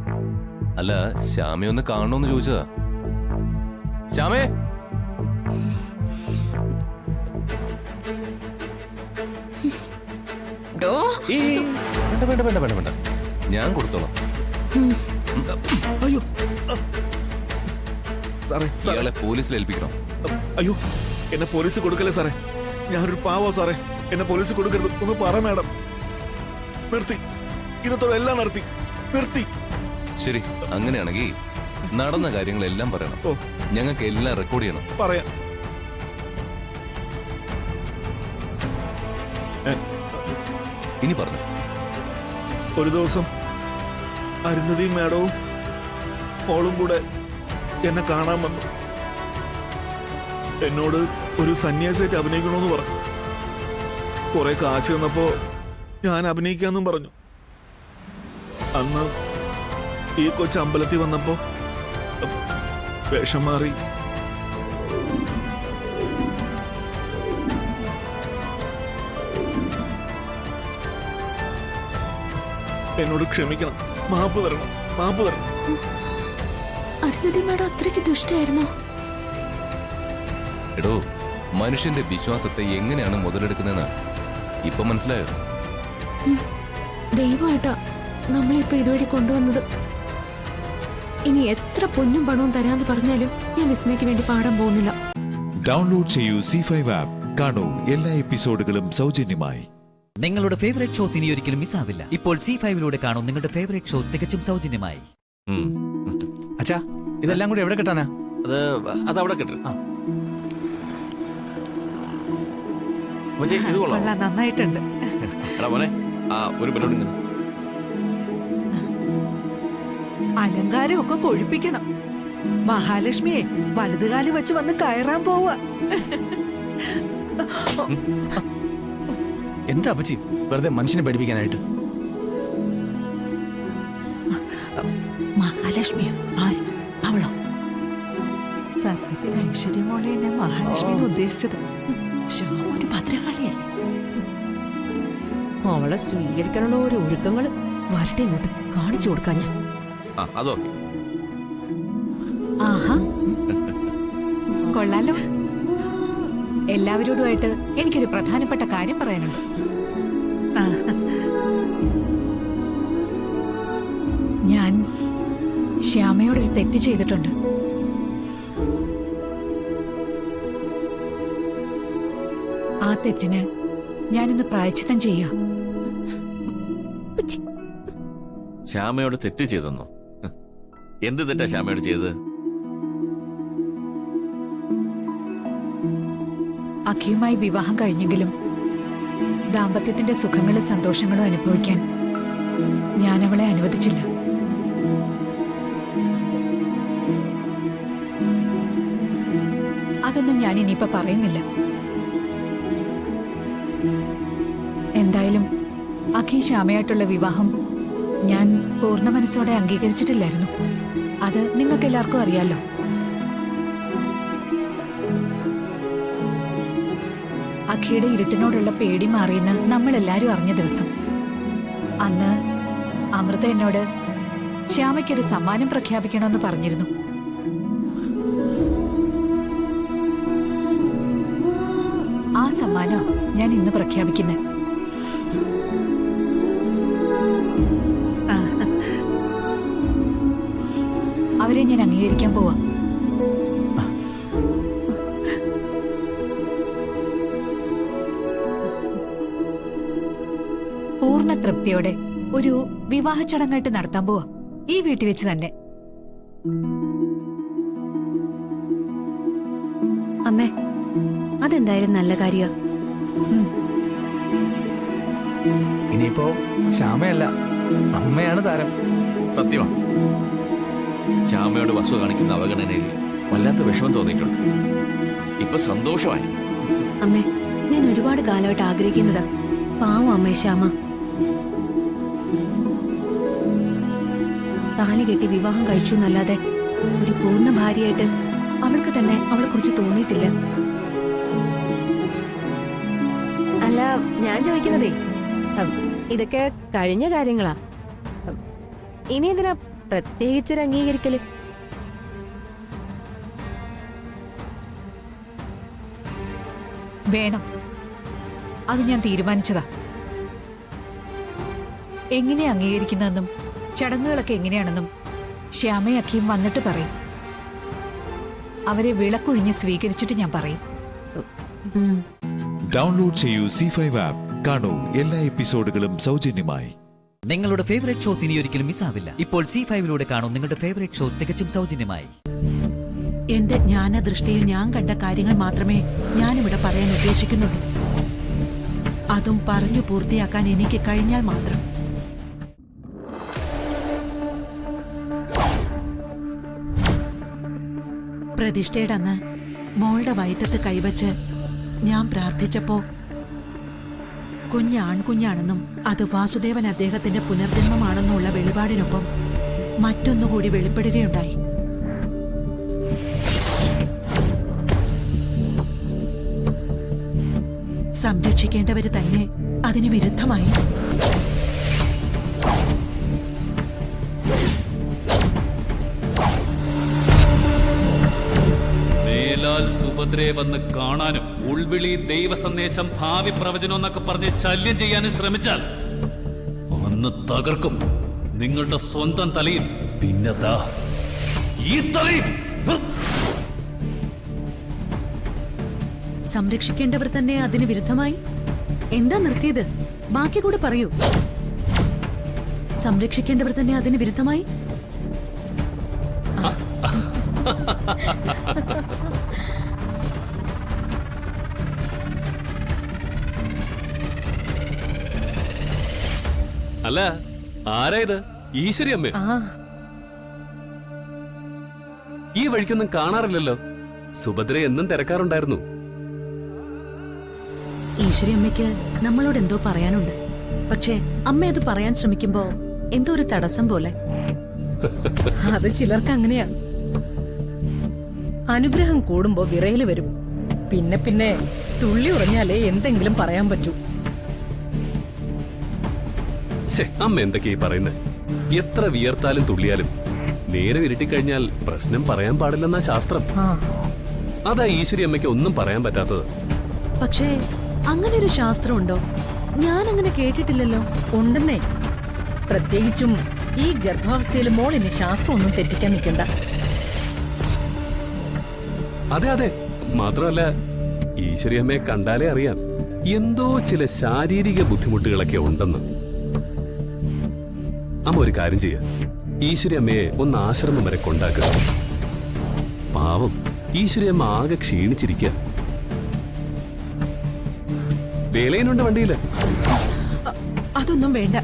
അല്ല, ശ്യാമയൊന്ന് കാണണമെന്ന് ചോദിച്ചതാ. ശ്യാമേ, വേണ്ട വേണ്ട വേണ്ട വേണ്ട, ഞാൻ കൊടുത്തോളാം. അയ്യോ, ഇയാളെ പോലീസിൽ ഏൽപ്പിക്കണം. അയ്യോ, എന്നെ പോലീസ് കൊടുക്കല്ലേ സാറേ. ഞാനൊരു പാവോ സാറേ. എന്നെ പോലീസ് കൊടുക്കരുത്. ഒന്ന് പറ മാഡം. നിർത്തി, ഇന്നത്തോടെ എല്ലാം നിർത്തി. ശരി, അങ്ങനെയാണെങ്കിൽ നടന്ന കാര്യങ്ങളെല്ലാം പറയണം. ഞങ്ങൾക്ക് എല്ലാം റെക്കോർഡ് ചെയ്യണം. പറയാം. ഇനി പറഞ്ഞു. ഒരു ദിവസം അരുന്ധതി മാഡവും മോളും കൂടെ എന്നെ കാണാൻ വന്നു. എന്നോട് ഒരു സന്യാസിയായിട്ട് അഭിനയിക്കണമെന്ന് പറഞ്ഞു. കുറെ കാശ് തന്നപ്പോ ഞാൻ അഭിനയിക്കാന്നും പറഞ്ഞു. അന്ന് ഈ കൊച്ചു അമ്പലത്തിൽ വന്നപ്പോ വേഷം മാറി എന്നോട് ക്ഷമിക്കണം. മാപ്പ് തരണം. അരുന്ധതി മാഡം അത്രയ്ക്ക് ദുഷ്ടായിരുന്നോ? എടോ, മനുഷ്യന്റെ വിശ്വാസത്തെ എങ്ങനെയാണ് മുതലെടുക്കുന്നതെന്ന് ഇപ്പൊ മനസ്സിലായോ? ദൈവമായിട്ടാ നമ്മളിപ്പോ ഇതുവഴി കൊണ്ടുവന്നത്. ഇനി എത്ര പൊന്നും പണവും തരാന്ന് പറഞ്ഞാലും ഞാൻ വിസ്മയ്ക്ക് വേണ്ടി പാടാൻ പോകുന്നില്ല. ഡൗൺലോഡ് ചെയ്യൂ C5 ആപ്പ്. കാണൂ എല്ലാ എപ്പിസോഡുകളും സൗജന്യമായി. നിങ്ങളുടെ ഫേവറേറ്റ് ഷോസ് ഇനി ഒരിക്കലും മിസ്സാവില്ല. ഇപ്പോൾ C5 കാണൂ നിങ്ങളുടെ ഫേവറേറ്റ് ഷോ തികച്ചും സൗജന്യമായി. അച്ഛാ, ഇതെല്ലാം കൂടി എവിടെ കിട്ടാനാ? അത് അവിടെ കിട്ടും. നന്നായിട്ടുണ്ട്. ഒരു ബലൂൺ അലങ്കാരമൊക്കെ കൊഴിപ്പിക്കണം. മഹാലക്ഷ്മിയെ വലതുകാലി വെച്ച് വന്ന് കയറാൻ പോവുക. എന്താ അപ്പച്ചി വെറുതെ മനുഷ്യനെ പഠിപ്പിക്കാനായിട്ട്? മഹാലക്ഷ്മിയോ? അവളോ? സത്യത്തിൽ ഐശ്വര്യമോളെ ഞാൻ മഹാലക്ഷ്മി ഉദ്ദേശിച്ചത്. ഒരു ഭദ്രകാളിയല്ലേ? അവളെ സ്വീകരിക്കാനുള്ള ഓരോ ഒരുക്കങ്ങള് വരട്ടെ, ഇങ്ങോട്ട് കാണിച്ചു കൊടുക്കാൻ ഞാൻ. ആഹാ, കൊള്ളാലോ. എല്ലാവരോടുമായിട്ട് എനിക്കൊരു പ്രധാനപ്പെട്ട കാര്യം പറയാനുണ്ട്. ഞാൻ ശ്യാമയോടൊരു തെറ്റ് ചെയ്തിട്ടുണ്ട്. ആ തെറ്റിന് ഞാനിന്ന് പ്രായശ്ചിത്തം ചെയ്യാം. ശ്യാമയോട് തെറ്റ് ചെയ്തെന്നോ? എന്ത് തെറ്റാ ശ്യാമയോട് ചെയ്തത്? അഖിയുമായി വിവാഹം കഴിഞ്ഞെങ്കിലും ദാമ്പത്യത്തിന്റെ സുഖങ്ങളും സന്തോഷങ്ങളും അനുഭവിക്കാൻ ഞാൻ അവളെ അനുവദിച്ചില്ല. അതൊന്നും ഞാൻ ഇനിയിപ്പോ പറയുന്നില്ല. എന്തായാലും അഖി ശ്യാമയായിട്ടുള്ള വിവാഹം ഞാൻ പൂർണ്ണ മനസ്സോടെ അംഗീകരിച്ചിട്ടില്ലായിരുന്നു. അത് നിങ്ങൾക്ക് എല്ലാവർക്കും അറിയാലോ. അഖിയുടെ ഇരുട്ടിനോടുള്ള പേടി മാറിയെന്ന് നമ്മൾ എല്ലാരും അറിഞ്ഞ ദിവസം, അന്ന് അമൃത എന്നോട് ശ്യാമയ്ക്കൊരു സമ്മാനം പ്രഖ്യാപിക്കണമെന്ന് പറഞ്ഞിരുന്നു. ആ സമ്മാനം ഞാൻ ഇന്ന് പ്രഖ്യാപിക്കുന്നത്. അവരെ ഞാൻ അംഗീകരിക്കാൻ പോവാ. പൂർണ്ണ തൃപ്തിയോടെ ഒരു വിവാഹ ചടങ്ങായിട്ട് നടത്താൻ പോവാ, ഈ വീട്ടിൽ വെച്ച് തന്നെ. അമ്മേ, അതെന്തായാലും നല്ല കാര്യ. ഇനിയിപ്പോ ശ്യാമയല്ല, അമ്മയാണ് താരം. സത്യമാ, ശ്യാമയോട് വസു കാണിക്കുന്ന അവഗണനയിൽ വല്ലാത്ത വിഷമം തോന്നിയിട്ടുണ്ട്. ഇപ്പൊ സന്തോഷമായി. അമ്മേ, ഞാൻ ഒരുപാട് കാലമായിട്ട് ആഗ്രഹിക്കുന്നതാ. പാവം അമ്മേ ശ്യാമ. താലി കെട്ടി വിവാഹം കഴിച്ചു എന്നല്ലാതെ ഒരു പൂർണ്ണ ഭാര്യയായിട്ട് അവൾക്ക് തന്നെ അവളെ കുറിച്ച് തോന്നിയിട്ടില്ല. അല്ല, ഞാൻ ചോദിക്കുന്നതേ, ഇതൊക്കെ കഴിഞ്ഞ കാര്യങ്ങളാ. ഇനി എന്തിനാ പ്രത്യേകിച്ചൊരു അംഗീകരിക്കല്? വേണം, അത് ഞാൻ തീരുമാനിച്ചതാ. എങ്ങനെ അംഗീകരിക്കുന്നതെന്നും ചടങ്ങുകളൊക്കെ എങ്ങനെയാണെന്നും ശ്യാമയും അഖിയും വന്നിട്ട് പറയും. അവരെ വിളക്കൊഴിഞ്ഞ് സ്വീകരിച്ചിട്ട് ഞാൻ പറയും. ഡൗൺലോഡ് ചെയ്യൂ C5 ആപ്പ്. കാണൂ എല്ലാ എപ്പിസോഡുകളും സൗജന്യമായി. നിങ്ങളുടെ ഫേവറേറ്റ് ഷോസ് ഇനി ഒരിക്കലും മിസ്സാവില്ല. ഇപ്പോൾ C5 കാണൂ നിങ്ങളുടെ ഫേവറേറ്റ് ഷോ തികച്ചും സൗജന്യമായി. എന്റെ ജ്ഞാനദൃഷ്ടിയിൽ ഞാൻ കണ്ട കാര്യങ്ങൾ മാത്രമേ ഞാനിവിടെ പറയാൻ ഉദ്ദേശിക്കുന്നുള്ളൂ. അതും പറഞ്ഞു പൂർത്തിയാക്കാൻ എനിക്ക് കഴിഞ്ഞാൽ മാത്രം. പ്രതിഷ്ഠയുടെ അന്ന് മോളുടെ വയറ്റത്ത് കൈവച്ച് ഞാൻ പ്രാർത്ഥിച്ചപ്പോ കുഞ്ഞ് ആൺകുഞ്ഞാണെന്നും അത് വാസുദേവൻ അദ്ദേഹത്തിന്റെ പുനർജന്മമാണെന്നുള്ള വെളിപാടിനൊപ്പം മറ്റൊന്നുകൂടി വെളിപ്പെടുകയുണ്ടായി. സംരക്ഷിക്കേണ്ടവര് തന്നെ അതിന് വിരുദ്ധമായി. മേലാൽ സുഭദ്രയെ വന്ന് കാണാനും ഉൾവിളി ദൈവ സന്ദേശം ഭാവി പ്രവചനം എന്നൊക്കെ പറഞ്ഞ് ശല്യം ചെയ്യാനും ശ്രമിച്ചാൽ അന്ന് തകർക്കും നിങ്ങളുടെ സ്വന്തം തലയിൽ, പിന്നെ ദാ ഈ തലയിൽ. സംരക്ഷിക്കേണ്ടവർ തന്നെ അതിന് വിരുദ്ധമായി. എന്താ നിർത്തിയത്? ബാക്കി കൂടെ പറയൂ. സംരക്ഷിക്കേണ്ടവർ തന്നെ അതിന് വിരുദ്ധമായി. അല്ല, ആരാ ഇത്? ഈശ്വരി അമ്മേ? ഈ വഴിക്കൊന്നും കാണാറില്ലല്ലോ. സുഭദ്ര എന്നും തിരക്കാറുണ്ടായിരുന്നു. ഈശ്വരി അമ്മയ്ക്ക് നമ്മളോട് എന്തോ പറയാനുണ്ട്. പക്ഷേ അമ്മ അത് പറയാൻ ശ്രമിക്കുമ്പോ എന്തോ ഒരു തടസ്സം പോലെ. അത് ചിലർക്ക് അങ്ങനെയാ. അനുഗ്രഹം കൂടുമ്പോ വിറയല് വരും. പിന്നെ പിന്നെ തുള്ളി ഉറഞ്ഞാലേ എന്തെങ്കിലും പറയാൻ പറ്റൂ. അമ്മ എന്തൊക്കെയാ പറയുന്നത്? എത്ര വിയർത്താലും തുള്ളിയാലും നേരെ ഇരുട്ടിക്കഴിഞ്ഞാൽ പ്രശ്നം പറയാൻ പാടില്ലെന്നാ ശാസ്ത്രം. അതാ ഈശ്വരി അമ്മയ്ക്ക് ഒന്നും പറയാൻ പറ്റാത്തത്. പക്ഷേ അങ്ങനെ ഒരു ശാസ്ത്രമുണ്ടോ? ഞാൻ അങ്ങനെ കേട്ടിട്ടില്ലല്ലോ. ഉണ്ടെന്നേ. പ്രത്യേകിച്ചും ഈ ഗർഭാവസ്ഥയിൽ മോൾ ഇനി ശാസ്ത്രം ഒന്നും തെറ്റിക്കാൻ നിൽക്കണ്ട. അതെ അതെ, മാത്രമല്ല ഈശ്വരി അമ്മയെ കണ്ടാലേ അറിയാം എന്തോ ചില ശാരീരിക ബുദ്ധിമുട്ടുകളൊക്കെ ഉണ്ടെന്ന്. അമ്മ ഒരു കാര്യം ചെയ്യ, ഈശ്വരി അമ്മയെ ഒന്ന് ആശ്രമം വരെ കൊണ്ടാക്കുക. പാവം ഈശ്വരി അമ്മ ആകെ ക്ഷീണിച്ചിരിക്കുക. വേലയിനുണ്ട് വണ്ടിയില്. അതൊന്നും വേണ്ട.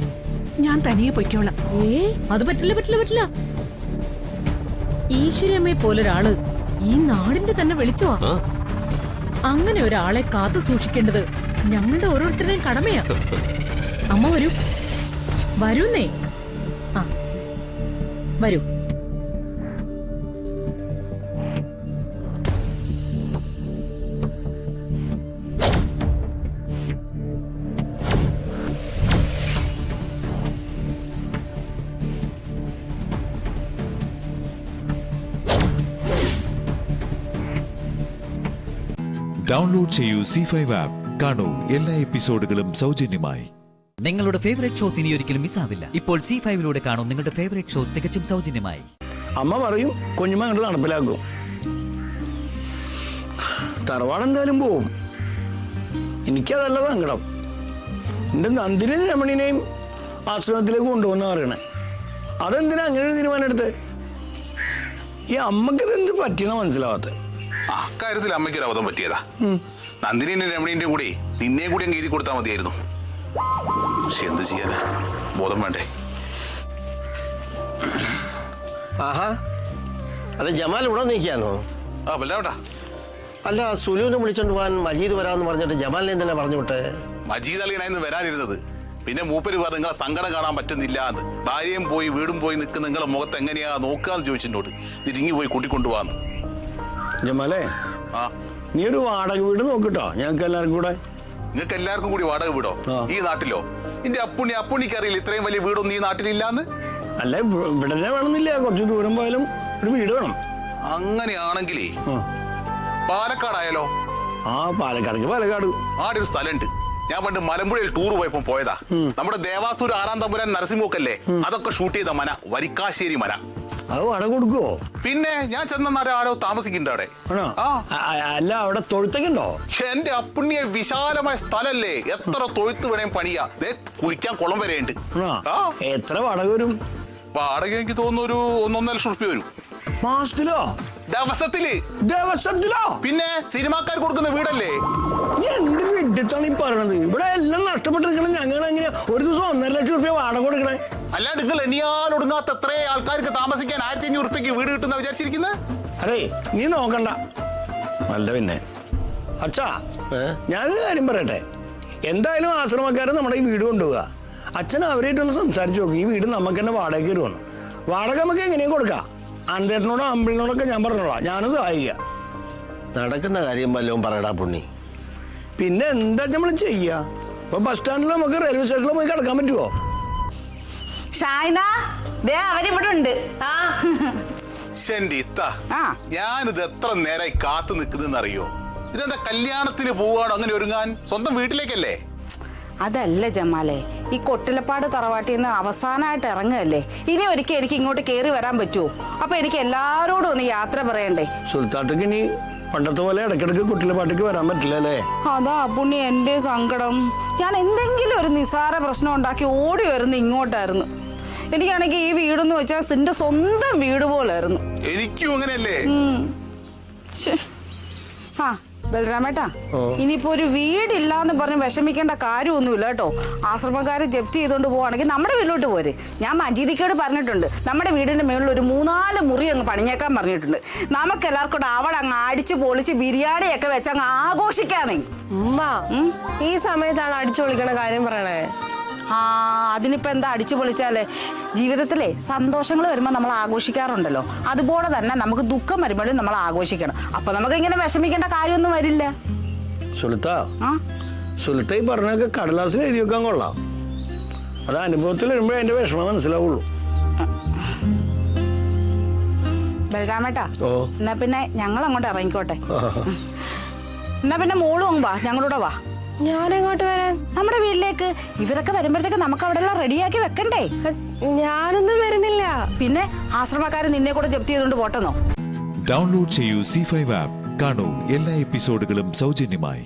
ഞാൻ തനിയെ പൊയ്ക്കോളാം. അത് പറ്റില്ല പറ്റില്ല പറ്റില്ല. ഈശ്വരമ്മയെ പോലൊരാള് ഈ നാടിന്റെ തന്നെ വിളിച്ചോ? അങ്ങനെ ഒരാളെ കാത്തു സൂക്ഷിക്കേണ്ടത് ഞങ്ങളുടെ ഓരോരുത്തരുടെയും കടമയാ. അമ്മ വരൂ, വരൂന്നേ. ആ വരൂ. ഡൗൺലോഡ് ചെയ്യൂ C5 ആപ്പ്. കാണൂ എല്ലാ എപ്പിസോഡുകളും സൗജന്യമായി. നിങ്ങളുടെ ഫേവറേറ്റ് ഷോസ് ഇനി ഒരിക്കലും മിസ്സാവില്ല. ഇപ്പോൾ C5 കാണൂ നിങ്ങളുടെ ഫേവറേറ്റ് ഷോ തികച്ചും സൗജന്യമായി. അമ്മ പറയും, കുഞ്ഞുമ്മ അങ്ങോട്ട് നടപ്പിലാക്കും. തറവാടെന്തായാലും പോവും. എനിക്കതല്ല സങ്കടം. എന്റെ നന്ദിനെയും രമണിനെയും ആശ്രമത്തിലേക്ക് കൊണ്ടുപോകുന്ന പറയണേ. അതെന്തിനാ അങ്ങനെ ഒരു തീരുമാനം എടുത്ത്? ഈ അമ്മക്ക് എന്ത് പറ്റിയെന്നാ മനസ്സിലാവാത്ത. അക്കാര്യത്തിൽ അമ്മയ്ക്കൊരു അബദ്ധം പറ്റിയതാ. നന്ദിനിന്റെ രമണീന്റെ കൂടി നിന്നെ കൂടി അങ്ങ് എഴുതി കൊടുത്താൽ മതിയായിരുന്നു. പക്ഷെ എന്ത് ചെയ്യാനാ, ബോധം വേണ്ടേ? ആഹാ, അല്ല ജമാൽ ഇവിടെ നീക്കാന്നോ? ആ വല്ലാവട്ടാ. അല്ല, സുലുവിനെ വിളിച്ചോണ്ട് പോകാൻ മജീദ് വരാമെന്ന് പറഞ്ഞിട്ട് ജമാലിനെ എന്തിനാ പറഞ്ഞു വിട്ടെ? മജീദ് അളിയനായിരുന്നു വരാനിരുന്നത്. പിന്നെ മൂപ്പര് പറഞ്ഞു നിങ്ങളെ സങ്കടം കാണാൻ പറ്റുന്നില്ല എന്ന്. ഭാര്യയും പോയി വീടും പോയി നിൽക്കുന്ന നിങ്ങളെ മുഖത്ത് എങ്ങനെയാ നോക്കാന്ന് ചോദിച്ചിട്ടോട് തിരിങ്ങി പോയി കൂട്ടിക്കൊണ്ടുപോകാന്ന്. ജമാലേ, ആ നീ ഒരു വാടക വീട് നോക്കിട്ടോ ഞങ്ങൾക്ക് എല്ലാവർക്കും കൂടെ. നിങ്ങൾക്ക് എല്ലാവർക്കും കൂടി വാടക വീടോ ഈ നാട്ടിലോ? എന്റെ അപ്പുണ്ണിക്ക് അറിയില്ല ഇത്രയും വലിയ വീടൊന്നും ഈ നാട്ടിലില്ലാന്ന്. അല്ല, ഇവിടെ വേണമെന്നില്ല, കുറച്ച് ദൂരം പോയാലും ഒരു വീട് വേണം. അങ്ങനെയാണെങ്കിലേ പാലക്കാടായാലോ? ആ, പാലക്കാട് ആടെ ഒരു സ്ഥലമുണ്ട്. ഞാൻ പണ്ട് മലമ്പുഴയിൽ ടൂർ പോയപ്പോ പോയതാ. നമ്മുടെ ദേവാസൂർ 6-ാം തമ്പുരാൻ നരസിംഹക്കല്ലേ, അതൊക്കെ ഷൂട്ട് ചെയ്ത മന, വരിക്കാശ്ശേരി മന. അത് വാടക കൊടുക്കുവോ? പിന്നെ ഞാൻ ചെന്നാരോ ആരോ താമസിക്കുന്നുണ്ട് അവിടെ. അല്ല, അവിടെ തൊഴുത്തൊക്കെ ഉണ്ടോ? എന്റെ അപ്പുണ്ണിയെ വിശാലമായ സ്ഥലല്ലേ, എത്ര തൊഴുത്ത് വേണേം പണിയാ. കുളിക്കാൻ കുളം വരെയുണ്ട്. എത്ര വാടക വരും? വാടക എനിക്ക് തോന്നുന്നു ഒരു 1.5 ലക്ഷം റുപ്യ വരും. മാസത്തിലോ? ദിവസത്തിലോ? പിന്നെ സിനിമാക്കാർ കൊടുക്കുന്ന വീടല്ലേ. എന്ത് വിഡിത്താണ് ഈ പറയണത്? ഇവിടെ എല്ലാം നഷ്ടപ്പെട്ടിരിക്കണം. ഞങ്ങൾ എങ്ങനെ ഒരു ദിവസം 1.5 ലക്ഷം റുപ്യ വാടക കൊടുക്കണേ? അല്ല, നിങ്ങൾ എണ്ണിയാലൊടുങ്ങാത്ത എത്ര ആൾക്കാർക്ക് താമസിക്കാൻ 1500 റുപ്യക്ക് വീട് കിട്ടുന്ന വിചാരിച്ചിരിക്കുന്നത്? അരേ, നീ നോക്കണ്ട. അല്ല പിന്നെ അച്ഛാ, ഞാനൊരു കാര്യം പറയട്ടെ. എന്തായാലും ആശ്രമക്കാരൻ നമ്മുടെ ഈ വീട് കൊണ്ടുപോവുക. അച്ഛൻ അവരായിട്ടൊന്ന് സംസാരിച്ചു നോക്കും. ഈ വീട് നമുക്ക് തന്നെ വാടക തരുമെന്ന്. വാടക നമുക്ക് എങ്ങനെയും കൊടുക്കാം. അന്തേട്ടനോടോ അമ്പിളിനോടൊക്കെ ഞാൻ പറഞ്ഞോളാം. ഞാനത് സഹായിക്കാം. നടക്കുന്ന കാര്യം വല്ലതും പറയടാ പുണ്ണി. പിന്നെ എന്താ നമ്മൾ ചെയ്യുക? ഇപ്പൊ ബസ് സ്റ്റാൻഡിൽ നമുക്ക് റെയിൽവേ സ്റ്റേഷനിൽ പോയി കിടക്കാൻ പറ്റുമോ? അവരിവിടെ ഉണ്ട്. ഞാനിത് എത്ര നേരമായി കാത്തു നിൽക്കുന്നതെന്ന് അറിയോ? ഇതെന്താ കല്യാണത്തിന് പോവാണോ അങ്ങനെ ഒരുങ്ങാൻ? സ്വന്തം വീട്ടിലേക്കല്ലേ? അതല്ല ജമാലേ, ഈ കൊട്ടിലപ്പാട് തറവാട്ടിൽ നിന്ന് അവസാനമായിട്ട് ഇറങ്ങുകയല്ലേ. ഇനി ഒരിക്കൽ എനിക്ക് ഇങ്ങോട്ട് കയറി വരാൻ പറ്റുമോ? അപ്പൊ എനിക്ക് എല്ലാരോടും ഒന്ന് യാത്ര പറയണ്ടേ. സുൽത്താത്തേക്ക് ഇനി പണ്ടത്തെ പോലെ ഇടയ്ക്കിടയ്ക്ക് കുട്ടിലപ്പാട്ടിക്ക് വരാൻ പറ്റില്ല അല്ലേ? അതാ പുണ്ണി എന്റെ സങ്കടം. ഞാൻ എന്തെങ്കിലും ഒരു നിസാര പ്രശ്നം ഉണ്ടാക്കി ഓടി വരുന്ന ഇങ്ങോട്ടായിരുന്നു. എനിക്കാണെങ്കിൽ ഈ വീടെന്ന് വെച്ചാൽ എന്റെ സ്വന്തം വീട് പോലായിരുന്നു. എനിക്കും അങ്ങനെയല്ലേ. ആ ബലരാമേട്ടാ, ഇനിയിപ്പോ ഒരു വീടില്ലാന്ന് പറഞ്ഞ് വിഷമിക്കേണ്ട കാര്യമൊന്നുമില്ല കേട്ടോ. ആശ്രമക്കാരെ ജപ്തി ചെയ്തോണ്ട് പോവാണെങ്കിൽ നമ്മുടെ വീട്ടിലോട്ട് പോര്. ഞാൻ മജീദിക്കോട് പറഞ്ഞിട്ടുണ്ട്, നമ്മുടെ വീടിന്റെ മുകളിൽ ഒരു 3-4 മുറി അങ്ങ് പണിഞ്ഞേക്കാൻ പറഞ്ഞിട്ടുണ്ട്. നമുക്ക് എല്ലാവർക്കും അവിടെ അങ്ങ് അടിച്ചു പൊളിച്ച് ബിരിയാണിയൊക്കെ വെച്ച് അങ്ങ് ആഘോഷിക്കാന്നേ. ഈ സമയത്താണ് അടിച്ചു പൊളിക്കണ കാര്യം പറയണേ? അതിനിപ്പോ എന്താ അടിച്ചു പൊളിച്ചാലേ? ജീവിതത്തിലെ സന്തോഷങ്ങൾ വരുമ്പോ നമ്മൾ ആഘോഷിക്കാറുണ്ടല്ലോ, അതുപോലെ തന്നെ നമുക്ക് ദുഃഖം വരുമ്പോഴും നമ്മൾ ആഘോഷിക്കണം. അപ്പൊ നമുക്ക് ഇങ്ങനെ വിഷമിക്കേണ്ട കാര്യമൊന്നും വരില്ല. സുൽത്ത ഈ പറഞ്ഞൊക്കെ കടലാസിൽ എഴുതി വെക്കാൻ കൊള്ളാം. അത് അനുഭവത്തിൽ വരുമ്പോഴേ അതിന്റെ വിഷമം മനസ്സിലാവുള്ളൂ. ബലരാമേട്ടാ, എന്നാ പിന്നെ ഞങ്ങൾ അങ്ങോട്ട് ഇറങ്ങിക്കോട്ടെ. എന്നാ പിന്നെ മോളും അങ്ങ് വാ, ഞങ്ങളൂടെ വാ. ഞാനെങ്ങോട്ട് വരാൻ? നമ്മുടെ വീട്ടിലേക്ക്. ഇവരൊക്കെ വരുമ്പോഴത്തേക്ക് നമുക്ക് അവിടെ എല്ലാം റെഡിയാക്കി വെക്കണ്ടേ? ഞാനൊന്നും വരുന്നില്ല. പിന്നെ ആശ്രമക്കാരൻ നിന്നെ കൂടെ ജപ്തി ചെയ്തുകൊണ്ട് പോട്ടെന്നോ? ഡൗൺലോഡ് ചെയ്യൂ C5 ആപ്പ്. കാണൂ എല്ലാ എപ്പിസോഡുകളും സൗജന്യമായി.